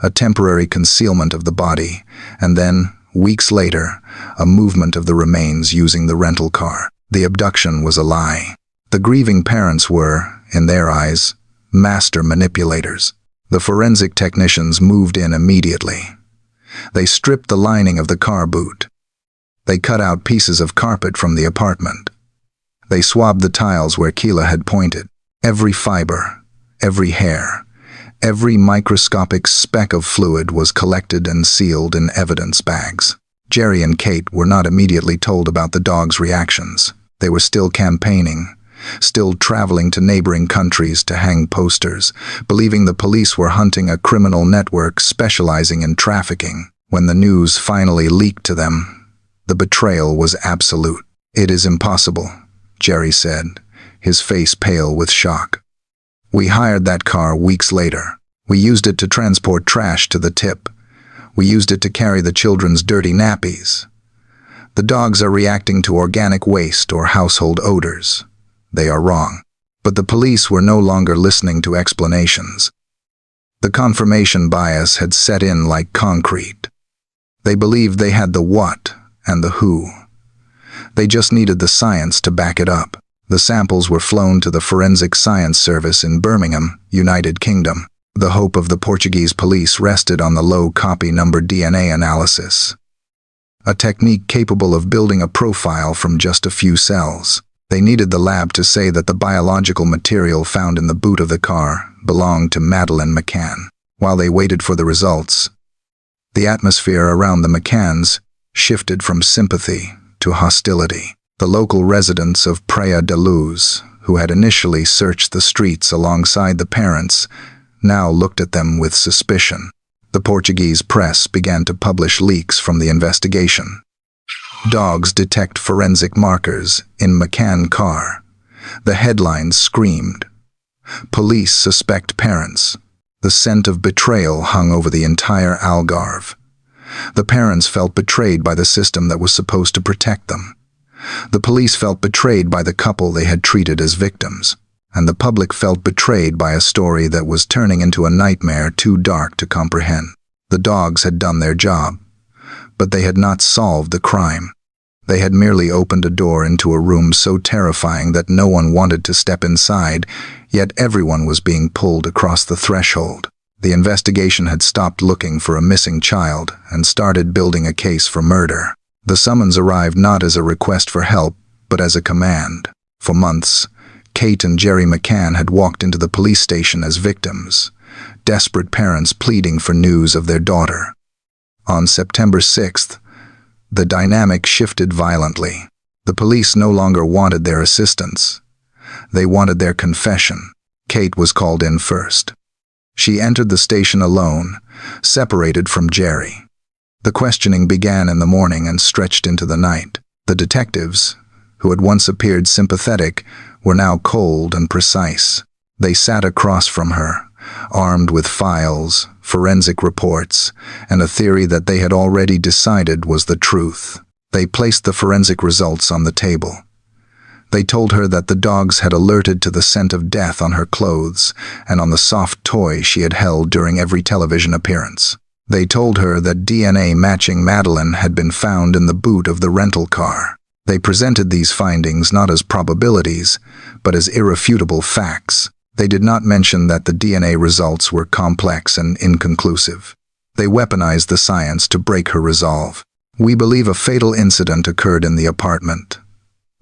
a temporary concealment of the body, and then, weeks later, a movement of the remains using the rental car. The abduction was a lie. The grieving parents were, in their eyes, master manipulators. The forensic technicians moved in immediately. They stripped the lining of the car boot. They cut out pieces of carpet from the apartment. They swabbed the tiles where Keela had pointed. Every fiber, every hair, every microscopic speck of fluid was collected and sealed in evidence bags. Gerry and Kate were not immediately told about the dog's reactions. They were still campaigning, still traveling to neighboring countries to hang posters, believing the police were hunting a criminal network specializing in trafficking. When the news finally leaked to them, the betrayal was absolute. "It is impossible," Gerry said, his face pale with shock. "We hired that car weeks later. We used it to transport trash to the tip. We used it to carry the children's dirty nappies. The dogs are reacting to organic waste or household odors. They are wrong." But the police were no longer listening to explanations. The confirmation bias had set in like concrete. They believed they had the what and the who. They just needed the science to back it up. The samples were flown to the Forensic Science Service in Birmingham, United Kingdom. The hope of the Portuguese police rested on the low copy number DNA analysis, a technique capable of building a profile from just a few cells. They needed the lab to say that the biological material found in the boot of the car belonged to Madeleine McCann. While they waited for the results, the atmosphere around the McCanns shifted from sympathy to hostility. The local residents of Praia da Luz, who had initially searched the streets alongside the parents, now looked at them with suspicion. The Portuguese press began to publish leaks from the investigation. "Dogs detect forensic markers in McCann car." The headlines screamed. "Police suspect parents." The scent of betrayal hung over the entire Algarve. The parents felt betrayed by the system that was supposed to protect them. The police felt betrayed by the couple they had treated as victims. And the public felt betrayed by a story that was turning into a nightmare too dark to comprehend. The dogs had done their job, but they had not solved the crime. They had merely opened a door into a room so terrifying that no one wanted to step inside, yet everyone was being pulled across the threshold. The investigation had stopped looking for a missing child and started building a case for murder. The summons arrived not as a request for help, but as a command. For months, Kate and Gerry McCann had walked into the police station as victims, desperate parents pleading for news of their daughter. On September 6th, the dynamic shifted violently. The police no longer wanted their assistance. They wanted their confession. Kate was called in first. She entered the station alone, separated from Gerry. The questioning began in the morning and stretched into the night. The detectives, who had once appeared sympathetic, were now cold and precise. They sat across from her, armed with files, forensic reports, and a theory that they had already decided was the truth. They placed the forensic results on the table. They told her that the dogs had alerted to the scent of death on her clothes and on the soft toy she had held during every television appearance. They told her that DNA matching Madeleine had been found in the boot of the rental car. They presented these findings not as probabilities, but as irrefutable facts. They did not mention that the DNA results were complex and inconclusive. They weaponized the science to break her resolve. "We believe a fatal incident occurred in the apartment,"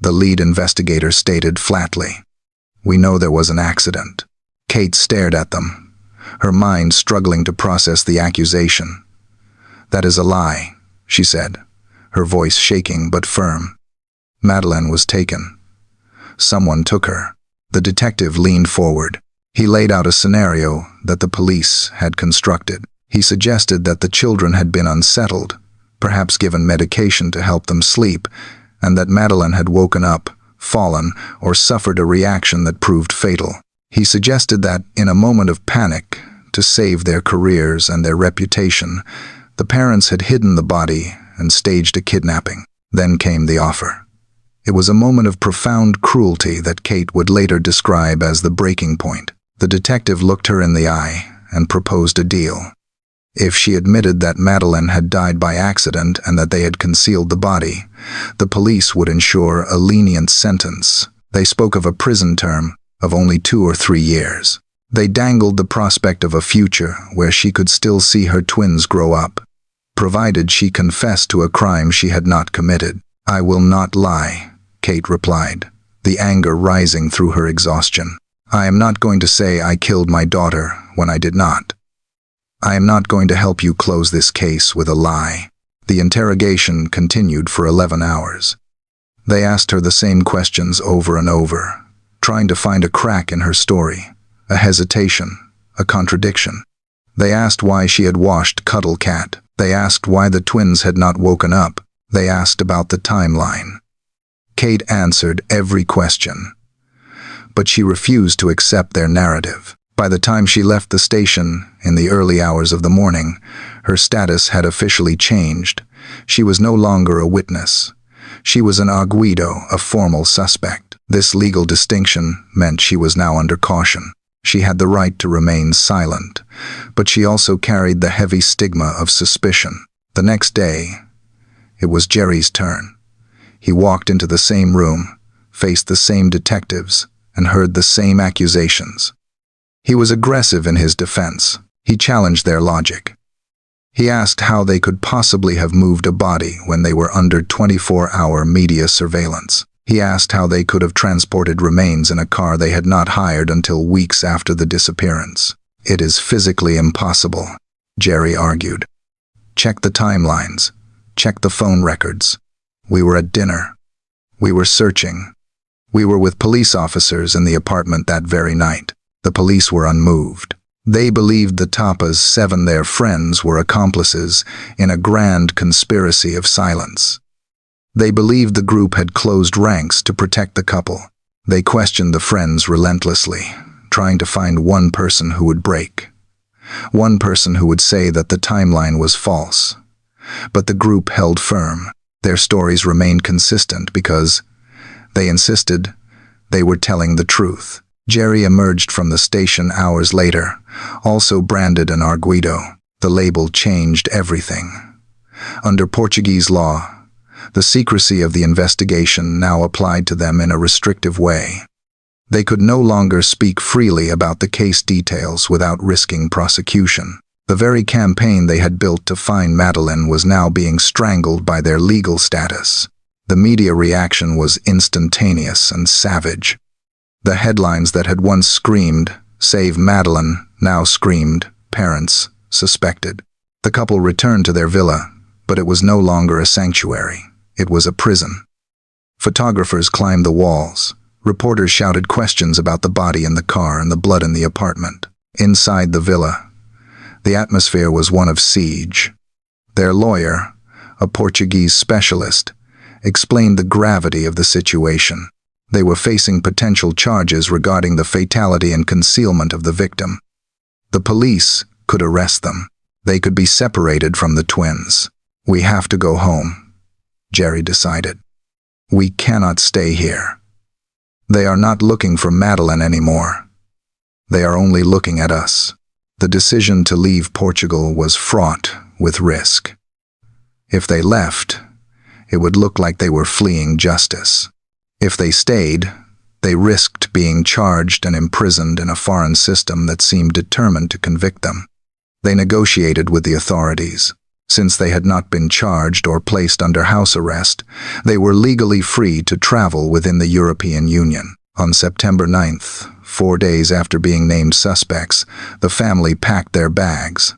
the lead investigator stated flatly. "We know there was an accident." Kate stared at them, her mind struggling to process the accusation. "That is a lie," she said, her voice shaking but firm. "Madeleine was taken. Someone took her." The detective leaned forward. He laid out a scenario that the police had constructed. He suggested that the children had been unsettled, perhaps given medication to help them sleep, and that Madeleine had woken up, fallen, or suffered a reaction that proved fatal. He suggested that, in a moment of panic, to save their careers and their reputation, the parents had hidden the body and staged a kidnapping. Then came the offer. It was a moment of profound cruelty that Kate would later describe as the breaking point. The detective looked her in the eye and proposed a deal. If she admitted that Madeleine had died by accident and that they had concealed the body, the police would ensure a lenient sentence. They spoke of a prison term of only 2 or 3 years. They dangled the prospect of a future where she could still see her twins grow up, provided she confessed to a crime she had not committed. "I will not lie," Kate replied, the anger rising through her exhaustion. "I am not going to say I killed my daughter when I did not. I am not going to help you close this case with a lie." The interrogation continued for 11 hours. They asked her the same questions over and over, trying to find a crack in her story, a hesitation, a contradiction. They asked why she had washed Cuddle Cat. They asked why the twins had not woken up. They asked about the timeline. Kate answered every question, but she refused to accept their narrative. By the time she left the station in the early hours of the morning, her status had officially changed. She was no longer a witness. She was an arguido, a formal suspect. This legal distinction meant she was now under caution. She had the right to remain silent, but she also carried the heavy stigma of suspicion. The next day, it was Gerry's turn. He walked into the same room, faced the same detectives, and heard the same accusations. He was aggressive in his defense. He challenged their logic. He asked how they could possibly have moved a body when they were under 24-hour media surveillance. He asked how they could have transported remains in a car they had not hired until weeks after the disappearance. "It is physically impossible," Gerry argued. "Check the timelines. Check the phone records. We were at dinner. We were searching. We were with police officers in the apartment that very night." The police were unmoved. They believed the Tapas, 7 their friends, were accomplices in a grand conspiracy of silence. They believed the group had closed ranks to protect the couple. They questioned the friends relentlessly, trying to find one person who would break. One person who would say that the timeline was false. But the group held firm. Their stories remained consistent because, they insisted, they were telling the truth. Gerry emerged from the station hours later, also branded an arguido. The label changed everything. Under Portuguese law, the secrecy of the investigation now applied to them in a restrictive way. They could no longer speak freely about the case details without risking prosecution. The very campaign they had built to find Madeleine was now being strangled by their legal status. The media reaction was instantaneous and savage. The headlines that had once screamed, "Save Madeleine," now screamed, "Parents suspected." The couple returned to their villa, but it was no longer a sanctuary. It was a prison. Photographers climbed the walls. Reporters shouted questions about the body in the car and the blood in the apartment. Inside the villa, the atmosphere was one of siege. Their lawyer, a Portuguese specialist, explained the gravity of the situation. They were facing potential charges regarding the fatality and concealment of the victim. The police could arrest them. They could be separated from the twins. "We have to go home," Gerry decided. "We cannot stay here." They are not looking for Madeleine anymore. They are only looking at us. The decision to leave Portugal was fraught with risk. If they left, it would look like they were fleeing justice. If they stayed, they risked being charged and imprisoned in a foreign system that seemed determined to convict them. They negotiated with the authorities. Since they had not been charged or placed under house arrest, they were legally free to travel within the European Union. On September 9th, 4 days after being named suspects, the family packed their bags.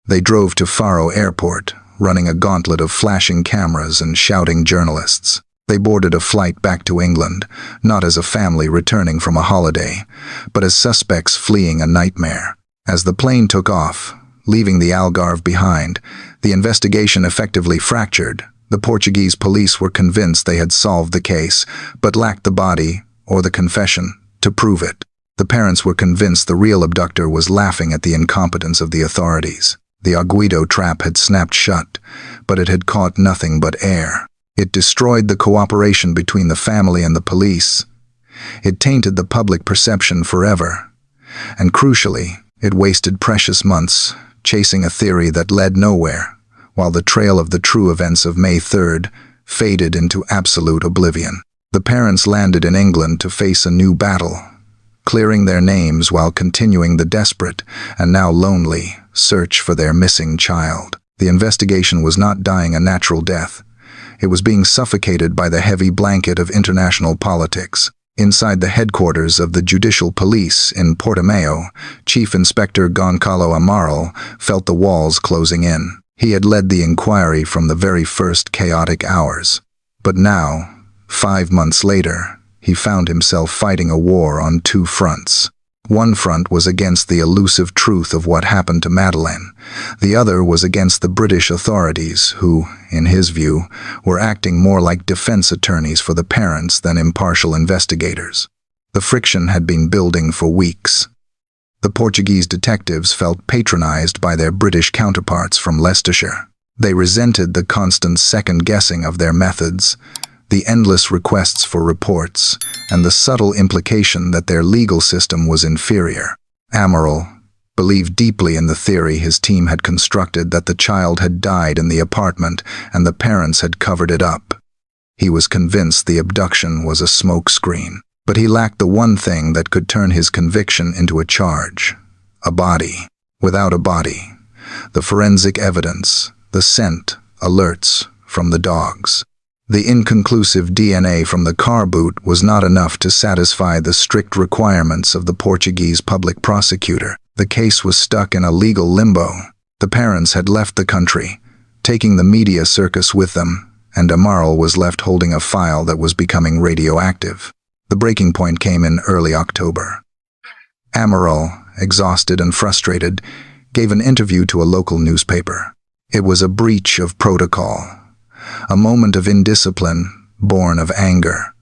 They drove to Faro Airport, running a gauntlet of flashing cameras and shouting journalists. They boarded a flight back to England, not as a family returning from a holiday, but as suspects fleeing a nightmare. As the plane took off, leaving the Algarve behind, the investigation effectively fractured. The Portuguese police were convinced they had solved the case, but lacked the body, or the confession, to prove it. The parents were convinced the real abductor was laughing at the incompetence of the authorities. The Aguido trap had snapped shut, but it had caught nothing but air. It destroyed the cooperation between the family and the police. It tainted the public perception forever. And crucially, it wasted precious months chasing a theory that led nowhere, while the trail of the true events of May 3rd faded into absolute oblivion. The parents landed in England to face a new battle, clearing their names while continuing the desperate, and now lonely, search for their missing child. The investigation was not dying a natural death. It was being suffocated by the heavy blanket of international politics. Inside the headquarters of the Judicial Police in Portimao, Chief Inspector Goncalo Amaral felt the walls closing in. He had led the inquiry from the very first chaotic hours. But now, 5 months later, he found himself fighting a war on 2 fronts. One front was against the elusive truth of what happened to Madeleine. The other was against the British authorities who, in his view, were acting more like defense attorneys for the parents than impartial investigators. The friction had been building for weeks. The Portuguese detectives felt patronized by their British counterparts from Leicestershire. They resented the constant second-guessing of their methods, the endless requests for reports, and the subtle implication that their legal system was inferior. Amaral believed deeply in the theory his team had constructed that the child had died in the apartment and the parents had covered it up. He was convinced the abduction was a smokescreen, but he lacked the one thing that could turn his conviction into a charge: a body. Without a body, the forensic evidence, the scent, alerts from the dogs, the inconclusive DNA from the car boot was not enough to satisfy the strict requirements of the Portuguese public prosecutor. The case was stuck in a legal limbo. The parents had left the country, taking the media circus with them, and Amaral was left holding a file that was becoming radioactive. The breaking point came in early October. Amaral, exhausted and frustrated, gave an interview to a local newspaper. It was a breach of protocol, a moment of indiscipline born of anger.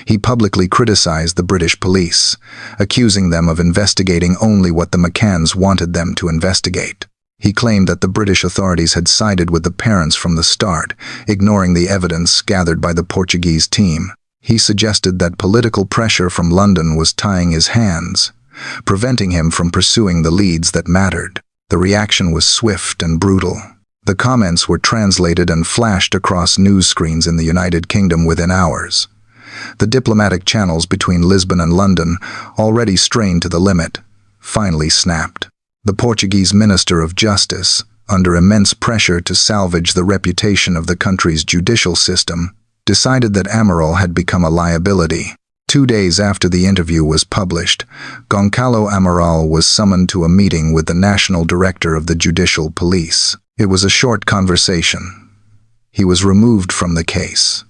He publicly criticized the British police, accusing them of investigating only what the McCanns wanted them to investigate. He claimed that the British authorities had sided with the parents from the start, ignoring the evidence gathered by the Portuguese team. He suggested that political pressure from London was tying his hands, preventing him from pursuing the leads that mattered. The reaction was swift and brutal. The comments were translated and flashed across news screens in the United Kingdom within hours. The diplomatic channels between Lisbon and London, already strained to the limit, finally snapped. The Portuguese Minister of Justice, under immense pressure to salvage the reputation of the country's judicial system, decided that Amaral had become a liability. 2 days after the interview was published, Goncalo Amaral was summoned to a meeting with the National Director of the Judicial Police. It was a short conversation. He was removed from the case.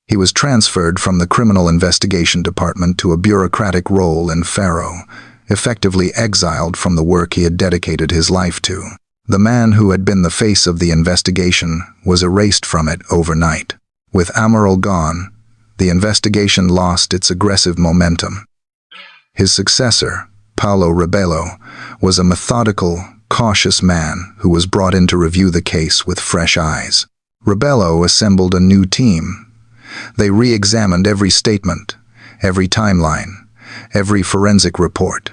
He was transferred from the Criminal Investigation Department to a bureaucratic role in Faro, effectively exiled from the work he had dedicated his life to. The man who had been the face of the investigation was erased from it overnight. With Amaral gone, the investigation lost its aggressive momentum. His successor, Paulo Rebelo, was a methodical, cautious man who was brought in to review the case with fresh eyes. Rebelo assembled a new team. They re-examined every statement, every timeline, every forensic report.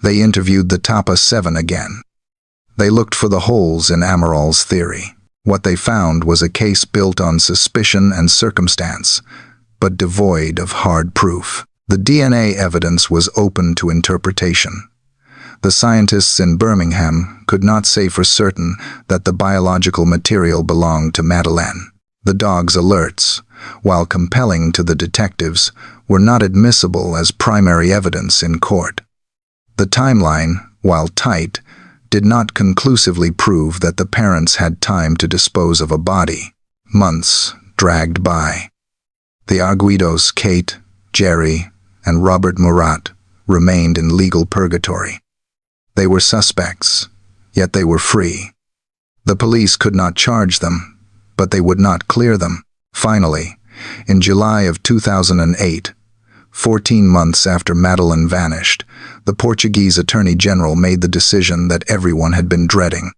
They interviewed the Tapa 7 again. They looked for the holes in Amaral's theory. What they found was a case built on suspicion and circumstance, but devoid of hard proof. The DNA evidence was open to interpretation. The scientists in Birmingham could not say for certain that the biological material belonged to Madeleine. The dog's alerts, while compelling to the detectives, were not admissible as primary evidence in court. The timeline, while tight, did not conclusively prove that the parents had time to dispose of a body. Months dragged by. The Arguidos, Kate, Gerry, and Robert Murat, remained in legal purgatory. They were suspects, yet they were free. The police could not charge them, but they would not clear them. Finally, in July of 2008, 14 months after Madeleine vanished, the Portuguese Attorney General made the decision that everyone had been dreading.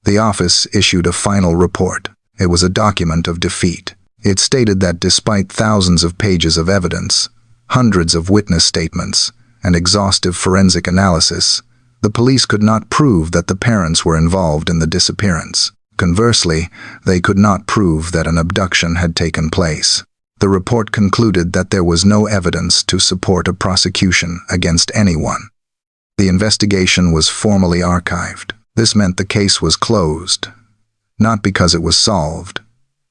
The office issued a final report. It was a document of defeat. It stated that despite thousands of pages of evidence, hundreds of witness statements, and exhaustive forensic analysis, the police could not prove that the parents were involved in the disappearance. Conversely, they could not prove that an abduction had taken place. The report concluded that there was no evidence to support a prosecution against anyone. The investigation was formally archived. This meant the case was closed, not because it was solved,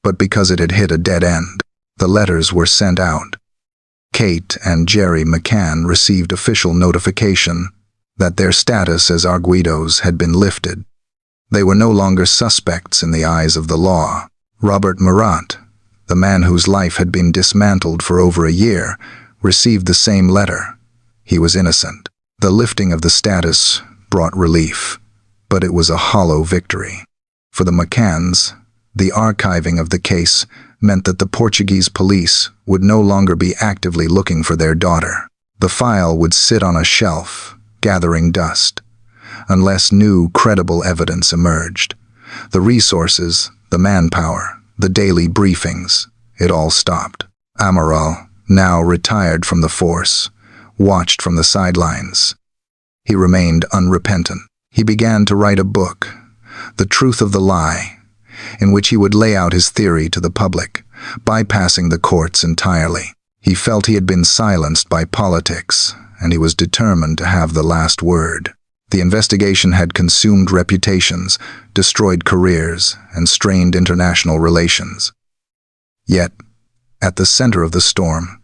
but because it had hit a dead end. The letters were sent out. Kate and Gerry McCann received official notification that their status as Arguidos had been lifted. They were no longer suspects in the eyes of the law. Robert Murat, the man whose life had been dismantled for over a year, received the same letter. He was innocent. The lifting of the status brought relief, but it was a hollow victory. For the McCanns, the archiving of the case meant that the Portuguese police would no longer be actively looking for their daughter. The file would sit on a shelf, gathering dust, unless new, credible evidence emerged. The resources, the manpower, the daily briefings, it all stopped. Amaral, now retired from the force, watched from the sidelines. He remained unrepentant. He began to write a book, The Truth of the Lie, in which he would lay out his theory to the public, bypassing the courts entirely. He felt he had been silenced by politics, and he was determined to have the last word. The investigation had consumed reputations, destroyed careers, and strained international relations. Yet, at the center of the storm,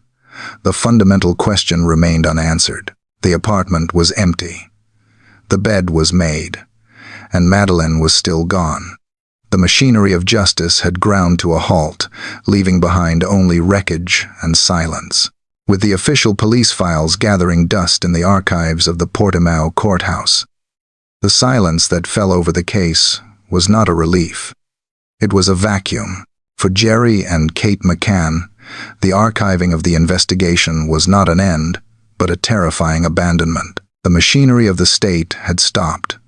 the fundamental question remained unanswered. The apartment was empty. The bed was made, and Madeleine was still gone. The machinery of justice had ground to a halt, leaving behind only wreckage and silence. With the official police files gathering dust in the archives of the Portimao courthouse, the silence that fell over the case was not a relief. It was a vacuum. For Gerry and Kate McCann, the archiving of the investigation was not an end, but a terrifying abandonment. The machinery of the state had stopped,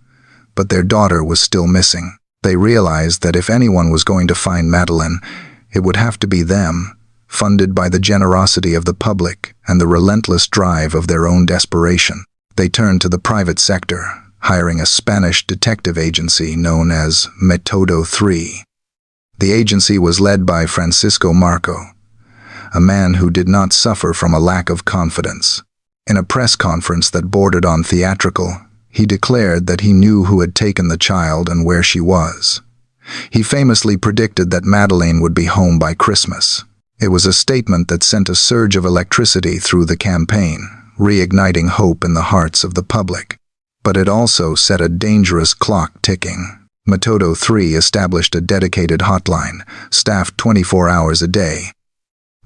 but their daughter was still missing. They realized that if anyone was going to find Madeleine, it would have to be them, funded by the generosity of the public and the relentless drive of their own desperation. They turned to the private sector, hiring a Spanish detective agency known as Método 3. The agency was led by Francisco Marco, a man who did not suffer from a lack of confidence. In a press conference that bordered on theatrical, he declared that he knew who had taken the child and where she was. He famously predicted that Madeleine would be home by Christmas. It was a statement that sent a surge of electricity through the campaign, reigniting hope in the hearts of the public. But it also set a dangerous clock ticking. Método 3 established a dedicated hotline, staffed 24 hours a day.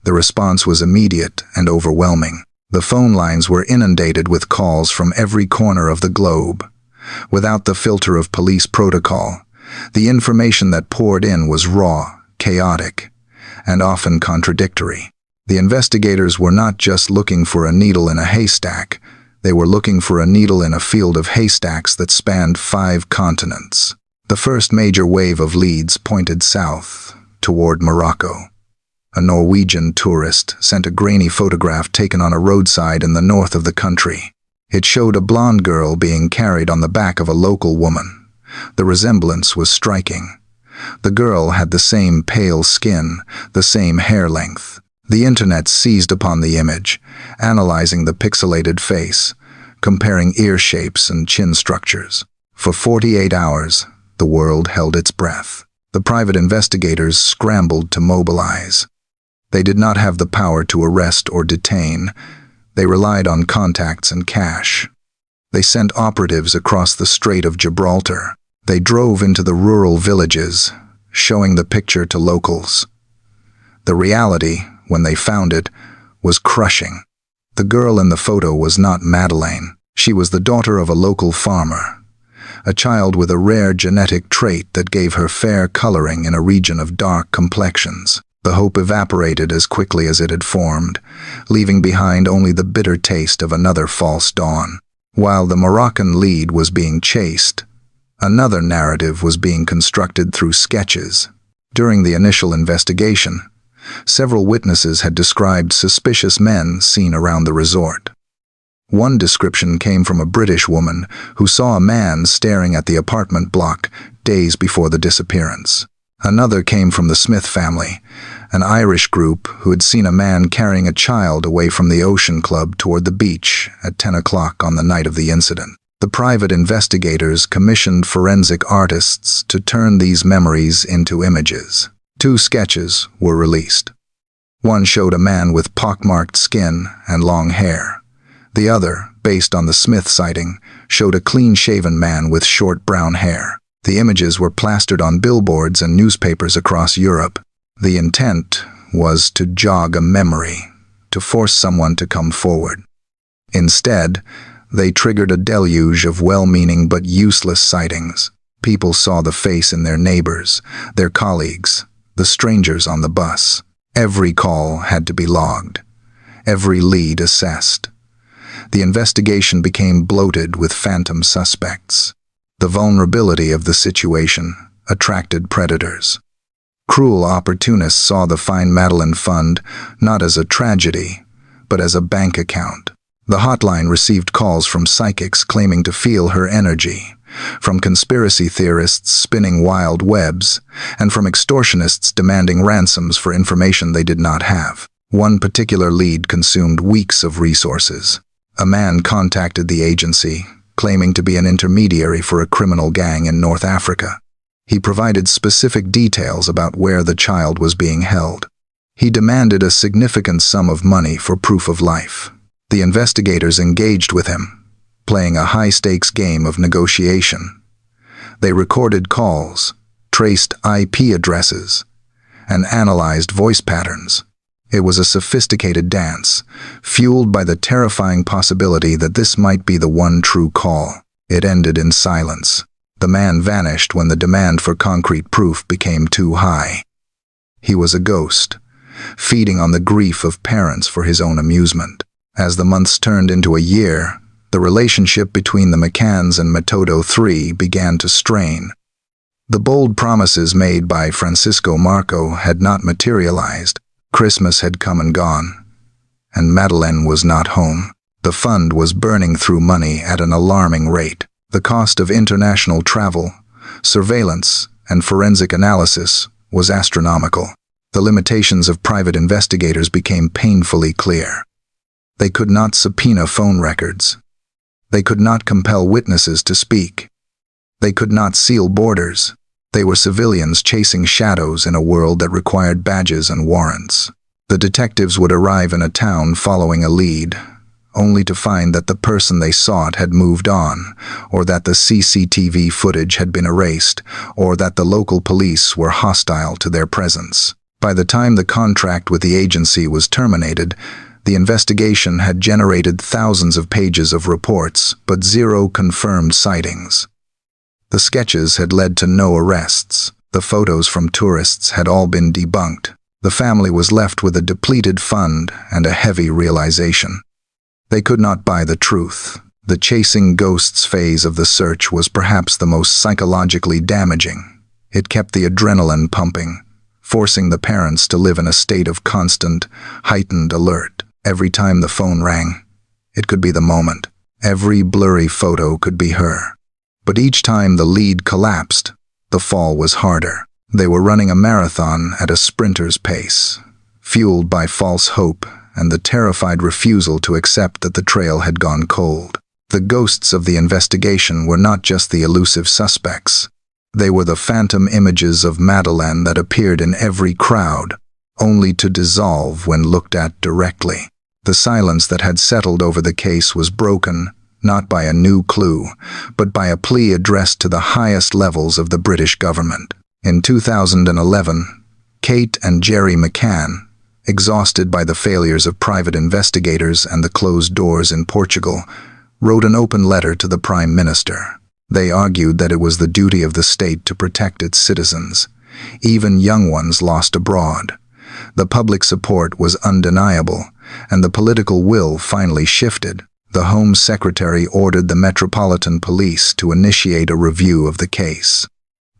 The response was immediate and overwhelming. The phone lines were inundated with calls from every corner of the globe. Without the filter of police protocol, the information that poured in was raw, chaotic, and often contradictory. The investigators were not just looking for a needle in a haystack, they were looking for a needle in a field of haystacks that spanned 5 continents. The first major wave of leads pointed south, toward Morocco. A Norwegian tourist sent a grainy photograph taken on a roadside in the north of the country. It showed a blonde girl being carried on the back of a local woman. The resemblance was striking. The girl had the same pale skin, the same hair length. The internet seized upon the image, analyzing the pixelated face, comparing ear shapes and chin structures. For 48 hours, the world held its breath. The private investigators scrambled to mobilize. They did not have the power to arrest or detain. They relied on contacts and cash. They sent operatives across the Strait of Gibraltar. They drove into the rural villages, showing the picture to locals. The reality, when they found it, was crushing. The girl in the photo was not Madeleine. She was the daughter of a local farmer, a child with a rare genetic trait that gave her fair coloring in a region of dark complexions. The hope evaporated as quickly as it had formed, leaving behind only the bitter taste of another false dawn. While the Moroccan lead was being chased, another narrative was being constructed through sketches. During the initial investigation, several witnesses had described suspicious men seen around the resort. One description came from a British woman who saw a man staring at the apartment block days before the disappearance. Another came from the Smith family, an Irish group who had seen a man carrying a child away from the Ocean Club toward the beach at 10 o'clock on the night of the incident. The private investigators commissioned forensic artists to turn these memories into images. 2 sketches were released. One showed a man with pockmarked skin and long hair. The other, based on the Smith sighting, showed a clean-shaven man with short brown hair. The images were plastered on billboards and newspapers across Europe. The intent was to jog a memory, to force someone to come forward. Instead, they triggered a deluge of well-meaning but useless sightings. People saw the face in their neighbors, their colleagues, the strangers on the bus. Every call had to be logged, every lead assessed. The investigation became bloated with phantom suspects. The vulnerability of the situation attracted predators. Cruel opportunists saw the Find Madeleine Fund not as a tragedy, but as a bank account. The hotline received calls from psychics claiming to feel her energy, from conspiracy theorists spinning wild webs, and from extortionists demanding ransoms for information they did not have. One particular lead consumed weeks of resources. A man contacted the agency, claiming to be an intermediary for a criminal gang in North Africa. He provided specific details about where the child was being held. He demanded a significant sum of money for proof of life. The investigators engaged with him, playing a high-stakes game of negotiation. They recorded calls, traced IP addresses, and analyzed voice patterns. It was a sophisticated dance, fueled by the terrifying possibility that this might be the one true call. It ended in silence. The man vanished when the demand for concrete proof became too high. He was a ghost, feeding on the grief of parents for his own amusement. As the months turned into a year, the relationship between the McCanns and Metodo 3 began to strain. The bold promises made by Francisco Marco had not materialized. Christmas had come and gone, and Madeleine was not home. The fund was burning through money at an alarming rate. The cost of international travel, surveillance, and forensic analysis was astronomical. The limitations of private investigators became painfully clear. They could not subpoena phone records. They could not compel witnesses to speak. They could not seal borders. They were civilians chasing shadows in a world that required badges and warrants. The detectives would arrive in a town following a lead, only to find that the person they sought had moved on, or that the CCTV footage had been erased, or that the local police were hostile to their presence. By the time the contract with the agency was terminated, the investigation had generated thousands of pages of reports, but 0 confirmed sightings. The sketches had led to no arrests. The photos from tourists had all been debunked. The family was left with a depleted fund and a heavy realization. They could not buy the truth. The chasing ghosts phase of the search was perhaps the most psychologically damaging. It kept the adrenaline pumping, forcing the parents to live in a state of constant, heightened alert. Every time the phone rang, it could be the moment. Every blurry photo could be her. But each time the lead collapsed, the fall was harder. They were running a marathon at a sprinter's pace, fueled by false hope and the terrified refusal to accept that the trail had gone cold. The ghosts of the investigation were not just the elusive suspects. They were the phantom images of Madeleine that appeared in every crowd, only to dissolve when looked at directly. The silence that had settled over the case was broken, not by a new clue, but by a plea addressed to the highest levels of the British government. In 2011, Kate and Gerry McCann, exhausted by the failures of private investigators and the closed doors in Portugal, wrote an open letter to the Prime Minister. They argued that it was the duty of the state to protect its citizens, even young ones lost abroad. The public support was undeniable, and the political will finally shifted. The Home Secretary ordered the Metropolitan Police to initiate a review of the case.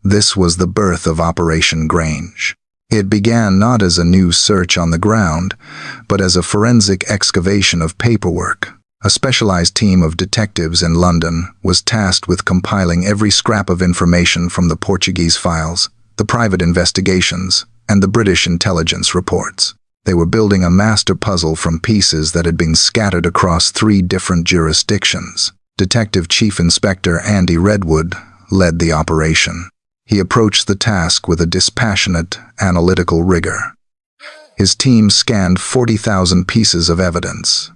This was the birth of Operation Grange. It began not as a new search on the ground, but as a forensic excavation of paperwork. A specialized team of detectives in London was tasked with compiling every scrap of information from the Portuguese files, the private investigations, and the British intelligence reports. They were building a master puzzle from pieces that had been scattered across 3 different jurisdictions. Detective Chief Inspector Andy Redwood led the operation. He approached the task with a dispassionate, analytical rigor. His team scanned 40,000 pieces of evidence.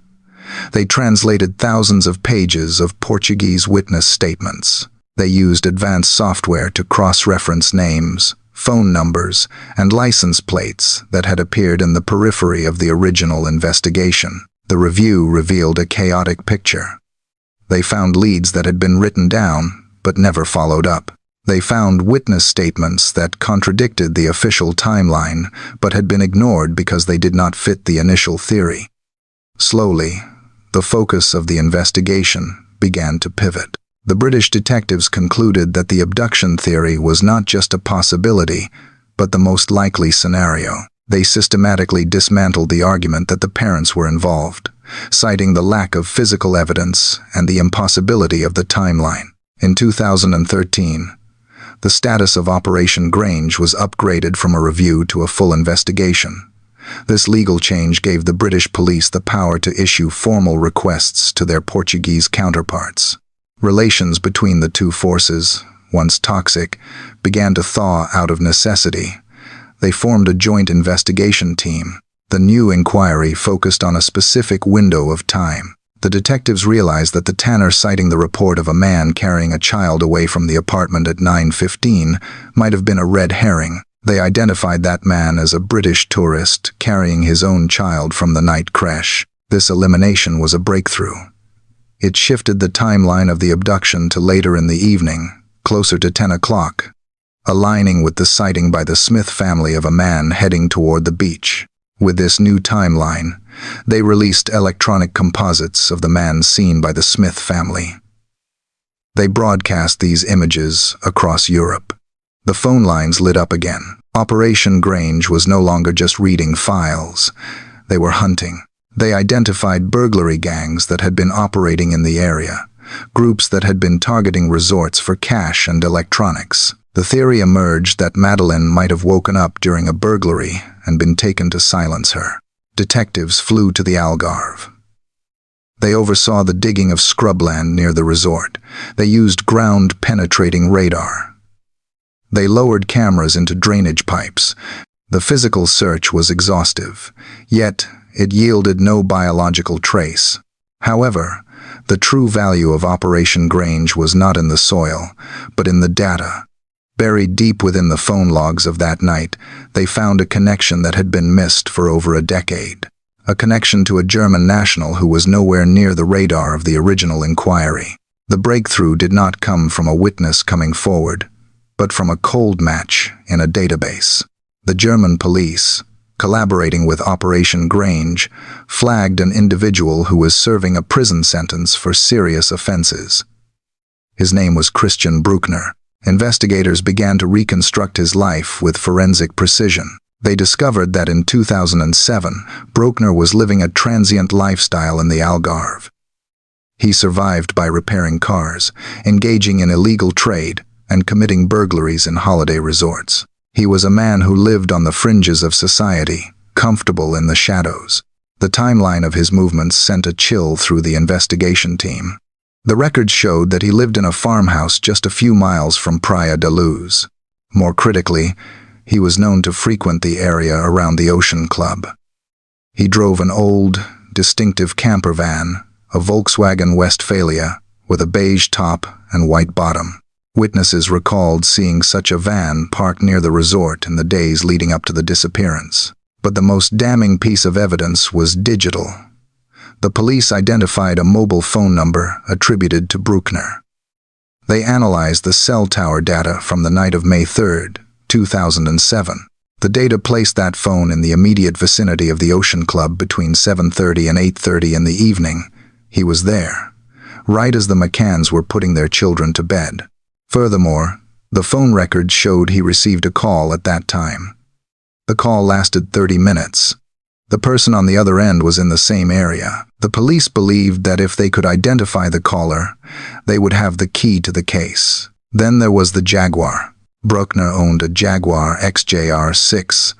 They translated thousands of pages of Portuguese witness statements. They used advanced software to cross-reference names, phone numbers, and license plates that had appeared in the periphery of the original investigation. The review revealed a chaotic picture. They found leads that had been written down, but never followed up. They found witness statements that contradicted the official timeline, but had been ignored because they did not fit the initial theory. Slowly, the focus of the investigation began to pivot. The British detectives concluded that the abduction theory was not just a possibility, but the most likely scenario. They systematically dismantled the argument that the parents were involved, citing the lack of physical evidence and the impossibility of the timeline. In 2013, the status of Operation Grange was upgraded from a review to a full investigation. This legal change gave the British police the power to issue formal requests to their Portuguese counterparts. Relations between the two forces, once toxic, began to thaw out of necessity. They formed a joint investigation team. The new inquiry focused on a specific window of time. The detectives realized that the tanner citing the report of a man carrying a child away from the apartment at 9:15 might have been a red herring. They identified that man as a British tourist carrying his own child from the night crash. This elimination was a breakthrough. It shifted the timeline of the abduction to later in the evening, closer to 10 o'clock, aligning with the sighting by the Smith family of a man heading toward the beach. With this new timeline, they released electronic composites of the man seen by the Smith family. They broadcast these images across Europe. The phone lines lit up again. Operation Grange was no longer just reading files. They were hunting. They identified burglary gangs that had been operating in the area, groups that had been targeting resorts for cash and electronics. The theory emerged that Madeleine might have woken up during a burglary and been taken to silence her. Detectives flew to the Algarve. They oversaw the digging of scrubland near the resort. They used ground-penetrating radar. They lowered cameras into drainage pipes. The physical search was exhaustive, yet it yielded no biological trace. However, the true value of Operation Grange was not in the soil, but in the data. Buried deep within the phone logs of that night, they found a connection that had been missed for over a decade. A connection to a German national who was nowhere near the radar of the original inquiry. The breakthrough did not come from a witness coming forward, but from a cold match in a database. The German police, collaborating with Operation Grange, flagged an individual who was serving a prison sentence for serious offenses. His name was Christian Bruckner. Investigators began to reconstruct his life with forensic precision. They discovered that in 2007, Bruckner was living a transient lifestyle in the Algarve. He survived by repairing cars, engaging in illegal trade, and committing burglaries in holiday resorts. He was a man who lived on the fringes of society, comfortable in the shadows. The timeline of his movements sent a chill through the investigation team. The records showed that he lived in a farmhouse just a few miles from Praia da Luz. More critically, he was known to frequent the area around the Ocean Club. He drove an old, distinctive camper van, a Volkswagen Westphalia, with a beige top and white bottom. Witnesses recalled seeing such a van parked near the resort in the days leading up to the disappearance. But the most damning piece of evidence was digital. The police identified a mobile phone number attributed to Bruckner. They analyzed the cell tower data from the night of May 3rd, 2007. The data placed that phone in the immediate vicinity of the Ocean Club between 7:30 and 8:30 in the evening. He was there, right as the McCanns were putting their children to bed. Furthermore, the phone records showed he received a call at that time. The call lasted 30 minutes. The person on the other end was in the same area. The police believed that if they could identify the caller, they would have the key to the case. Then there was the Jaguar. Bruckner owned a Jaguar XJR6.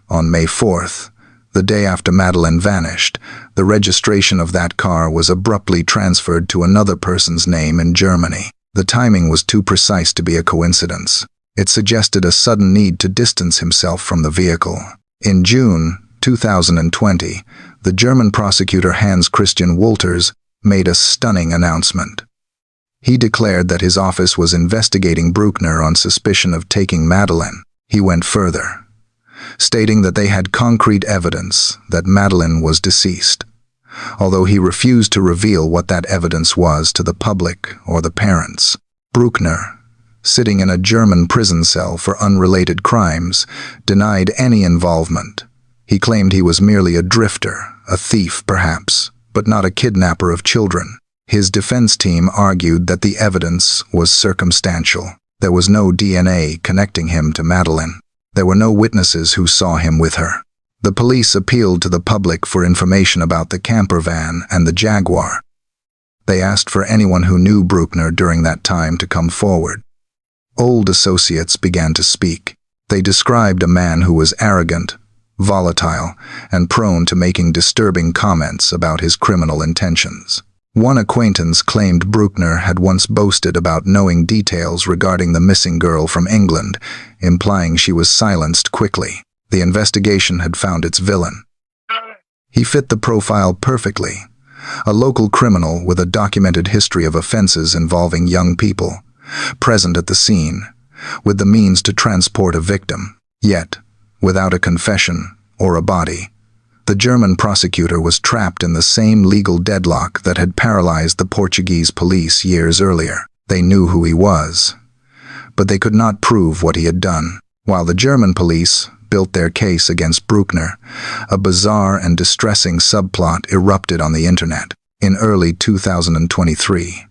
On May 4th, the day after Madeleine vanished, the registration of that car was abruptly transferred to another person's name in Germany. The timing was too precise to be a coincidence. It suggested a sudden need to distance himself from the vehicle. In June 2020, the German prosecutor Hans Christian Wolters made a stunning announcement. He declared that his office was investigating Bruckner on suspicion of taking Madeleine. He went further, stating that they had concrete evidence that Madeleine was deceased, although he refused to reveal what that evidence was to the public or the parents. Bruckner, sitting in a German prison cell for unrelated crimes, denied any involvement. He claimed he was merely a drifter, a thief perhaps, but not a kidnapper of children. His defense team argued that the evidence was circumstantial. There was no DNA connecting him to Madeleine. There were no witnesses who saw him with her. The police appealed to the public for information about the camper van and the Jaguar. They asked for anyone who knew Bruckner during that time to come forward. Old associates began to speak. They described a man who was arrogant, volatile, and prone to making disturbing comments about his criminal intentions. One acquaintance claimed Bruckner had once boasted about knowing details regarding the missing girl from England, implying she was silenced quickly. The investigation had found its villain. He fit the profile perfectly. A local criminal with a documented history of offenses involving young people, present at the scene, with the means to transport a victim, yet without a confession or a body. The German prosecutor was trapped in the same legal deadlock that had paralyzed the Portuguese police years earlier. They knew who he was, but they could not prove what he had done. While the German police built their case against Bruckner, a bizarre and distressing subplot erupted on the internet. In early 2023,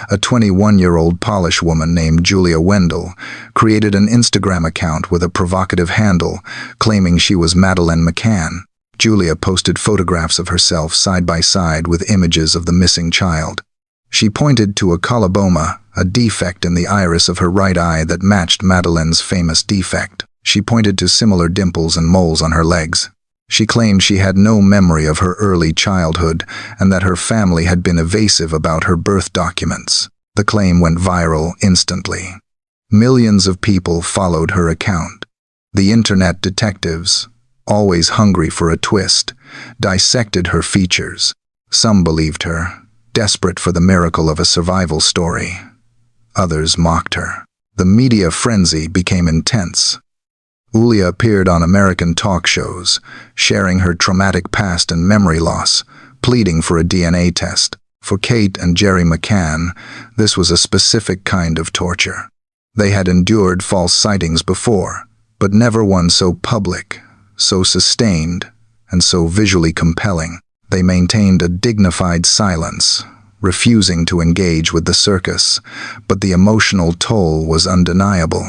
a 21-year-old Polish woman named Julia Wendell created an Instagram account with a provocative handle claiming she was Madeleine McCann. Julia posted photographs of herself side by side with images of the missing child. She pointed to a coloboma, a defect in the iris of her right eye that matched Madeleine's famous defect. She pointed to similar dimples and moles on her legs. She claimed she had no memory of her early childhood and that her family had been evasive about her birth documents. The claim went viral instantly. Millions of people followed her account. The internet detectives, always hungry for a twist, dissected her features. Some believed her, desperate for the miracle of a survival story. Others mocked her. The media frenzy became intense. Julia appeared on American talk shows, sharing her traumatic past and memory loss, pleading for a DNA test. For Kate and Gerry McCann, this was a specific kind of torture. They had endured false sightings before, but never one so public, so sustained, and so visually compelling. They maintained a dignified silence, refusing to engage with the circus, but the emotional toll was undeniable.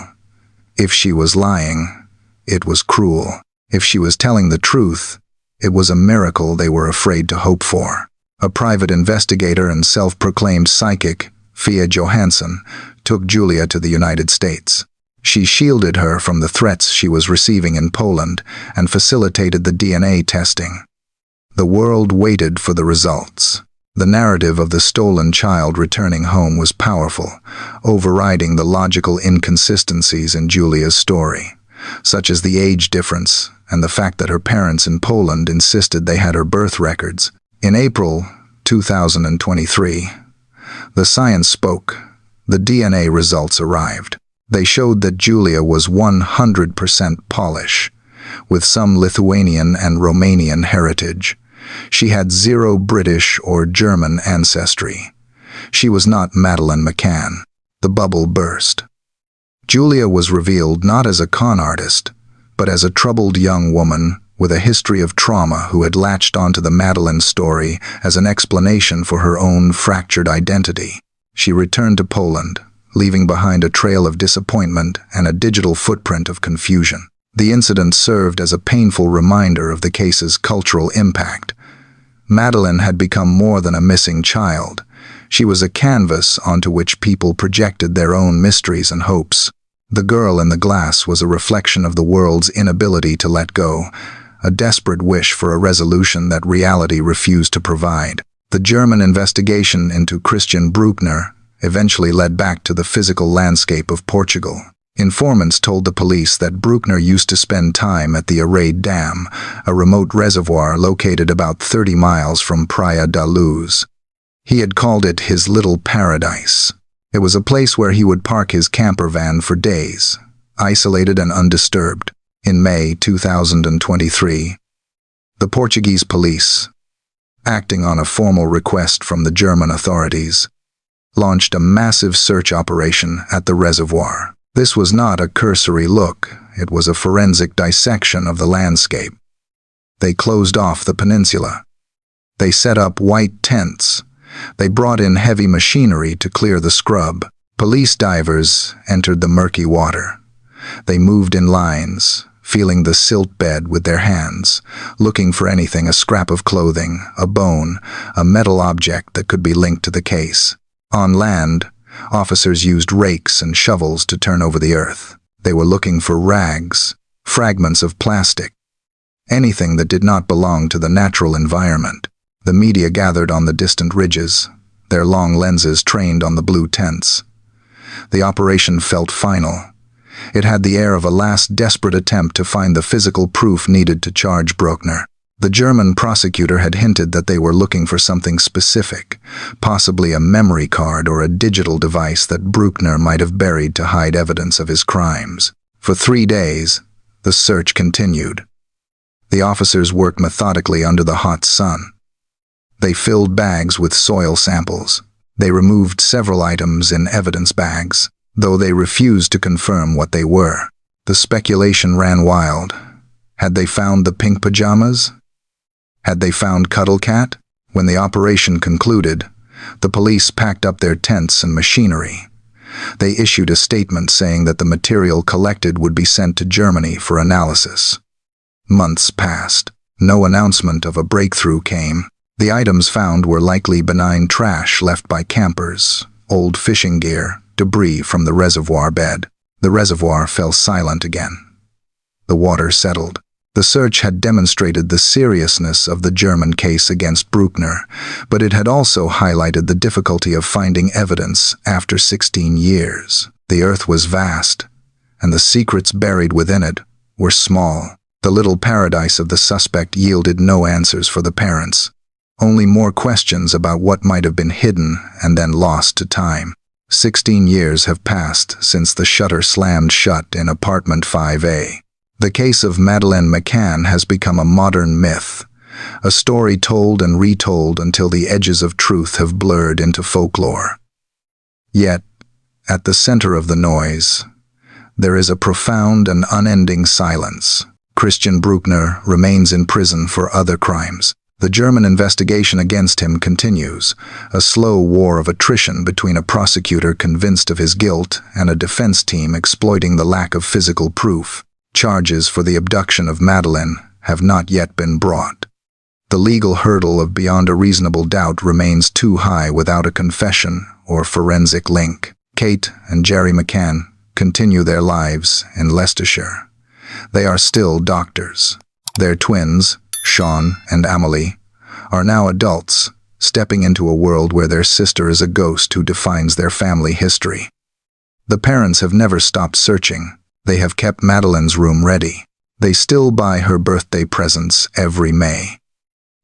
If she was lying, it was cruel. If she was telling the truth, it was a miracle they were afraid to hope for. A private investigator and self-proclaimed psychic, Fia Johansson, took Julia to the United States. She shielded her from the threats she was receiving in Poland and facilitated the DNA testing. The world waited for the results. The narrative of the stolen child returning home was powerful, overriding the logical inconsistencies in Julia's story, such as the age difference and the fact that her parents in Poland insisted they had her birth records. In April 2023, the science spoke. The DNA results arrived. They showed that Julia was 100% Polish, with some Lithuanian and Romanian heritage. She had zero British or German ancestry. She was not Madeleine McCann. The bubble burst. Julia was revealed not as a con artist, but as a troubled young woman with a history of trauma who had latched onto the Madeleine story as an explanation for her own fractured identity. She returned to Poland, leaving behind a trail of disappointment and a digital footprint of confusion. The incident served as a painful reminder of the case's cultural impact. Madeleine had become more than a missing child. She was a canvas onto which people projected their own mysteries and hopes. The girl in the glass was a reflection of the world's inability to let go, a desperate wish for a resolution that reality refused to provide. The German investigation into Christian Bruckner eventually led back to the physical landscape of Portugal. Informants told the police that Bruckner used to spend time at the Arade Dam, a remote reservoir located about 30 miles from Praia da Luz. He had called it his little paradise. It was a place where he would park his camper van for days, isolated and undisturbed. In May 2023, the Portuguese police, acting on a formal request from the German authorities, launched a massive search operation at the reservoir. This was not a cursory look, it was a forensic dissection of the landscape. They closed off the peninsula. They set up white tents. They brought in heavy machinery to clear the scrub. Police divers entered the murky water. They moved in lines, feeling the silt bed with their hands, looking for anything, a scrap of clothing, a bone, a metal object that could be linked to the case. On land, officers used rakes and shovels to turn over the earth. They were looking for rags, fragments of plastic, anything that did not belong to the natural environment. The media gathered on the distant ridges, their long lenses trained on the blue tents. The operation felt final. It had the air of a last desperate attempt to find the physical proof needed to charge Bruckner. The German prosecutor had hinted that they were looking for something specific, possibly a memory card or a digital device that Bruckner might have buried to hide evidence of his crimes. For 3 days, the search continued. The officers worked methodically under the hot sun. They filled bags with soil samples. They removed several items in evidence bags, though they refused to confirm what they were. The speculation ran wild. Had they found the pink pajamas? Had they found Cuddle Cat? When the operation concluded, the police packed up their tents and machinery. They issued a statement saying that the material collected would be sent to Germany for analysis. Months passed. No announcement of a breakthrough came. The items found were likely benign trash left by campers, old fishing gear, debris from the reservoir bed. The reservoir fell silent again. The water settled. The search had demonstrated the seriousness of the German case against Bruckner, but it had also highlighted the difficulty of finding evidence after 16 years. The earth was vast, and the secrets buried within it were small. The little paradise of the suspect yielded no answers for the parents, only more questions about what might have been hidden and then lost to time. 16 years have passed since the shutter slammed shut in apartment 5A. The case of Madeleine McCann has become a modern myth, a story told and retold until the edges of truth have blurred into folklore. Yet, at the center of the noise, there is a profound and unending silence. Christian Bruckner remains in prison for other crimes. The German investigation against him continues, a slow war of attrition between a prosecutor convinced of his guilt and a defense team exploiting the lack of physical proof. Charges for the abduction of Madeleine have not yet been brought. The legal hurdle of beyond a reasonable doubt remains too high without a confession or forensic link. Kate and Gerry McCann continue their lives in Leicestershire. They are still doctors. Their twins, Sean and Amelie, are now adults, stepping into a world where their sister is a ghost who defines their family history. The parents have never stopped searching. They have kept Madeleine's room ready. They still buy her birthday presents every May.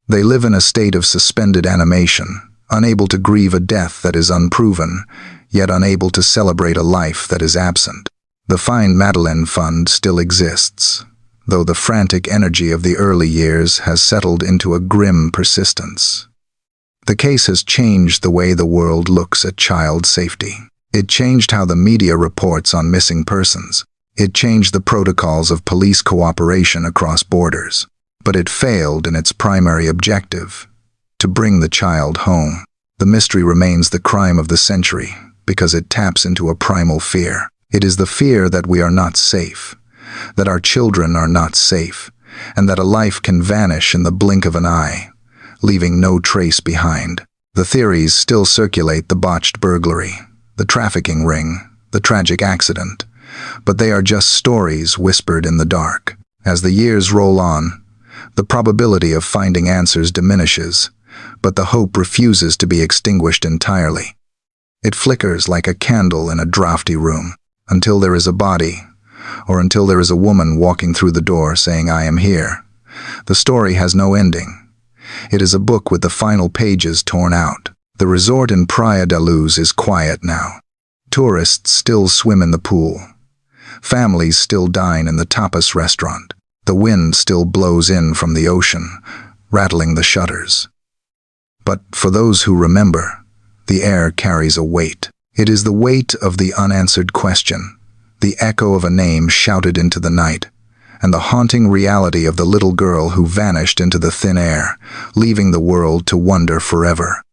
They live in a state of suspended animation, unable to grieve a death that is unproven, yet unable to celebrate a life that is absent. The Find Madeleine Fund still exists, though the frantic energy of the early years has settled into a grim persistence. The case has changed the way the world looks at child safety. It changed how the media reports on missing persons. It changed the protocols of police cooperation across borders. But it failed in its primary objective, to bring the child home. The mystery remains the crime of the century because it taps into a primal fear. It is the fear that we are not safe, that our children are not safe, and that a life can vanish in the blink of an eye, leaving no trace behind. The theories still circulate: the botched burglary, the trafficking ring, the tragic accident, but they are just stories whispered in the dark. As the years roll on, the probability of finding answers diminishes, but the hope refuses to be extinguished entirely. It flickers like a candle in a draughty room, until there is a body, or until there is a woman walking through the door saying, "I am here." The story has no ending. It is a book with the final pages torn out. The resort in Praia da Luz is quiet now. Tourists still swim in the pool. Families still dine in the tapas restaurant. The wind still blows in from the ocean, rattling the shutters. But for those who remember, the air carries a weight. It is the weight of the unanswered question, the echo of a name shouted into the night, and the haunting reality of the little girl who vanished into the thin air, leaving the world to wonder forever.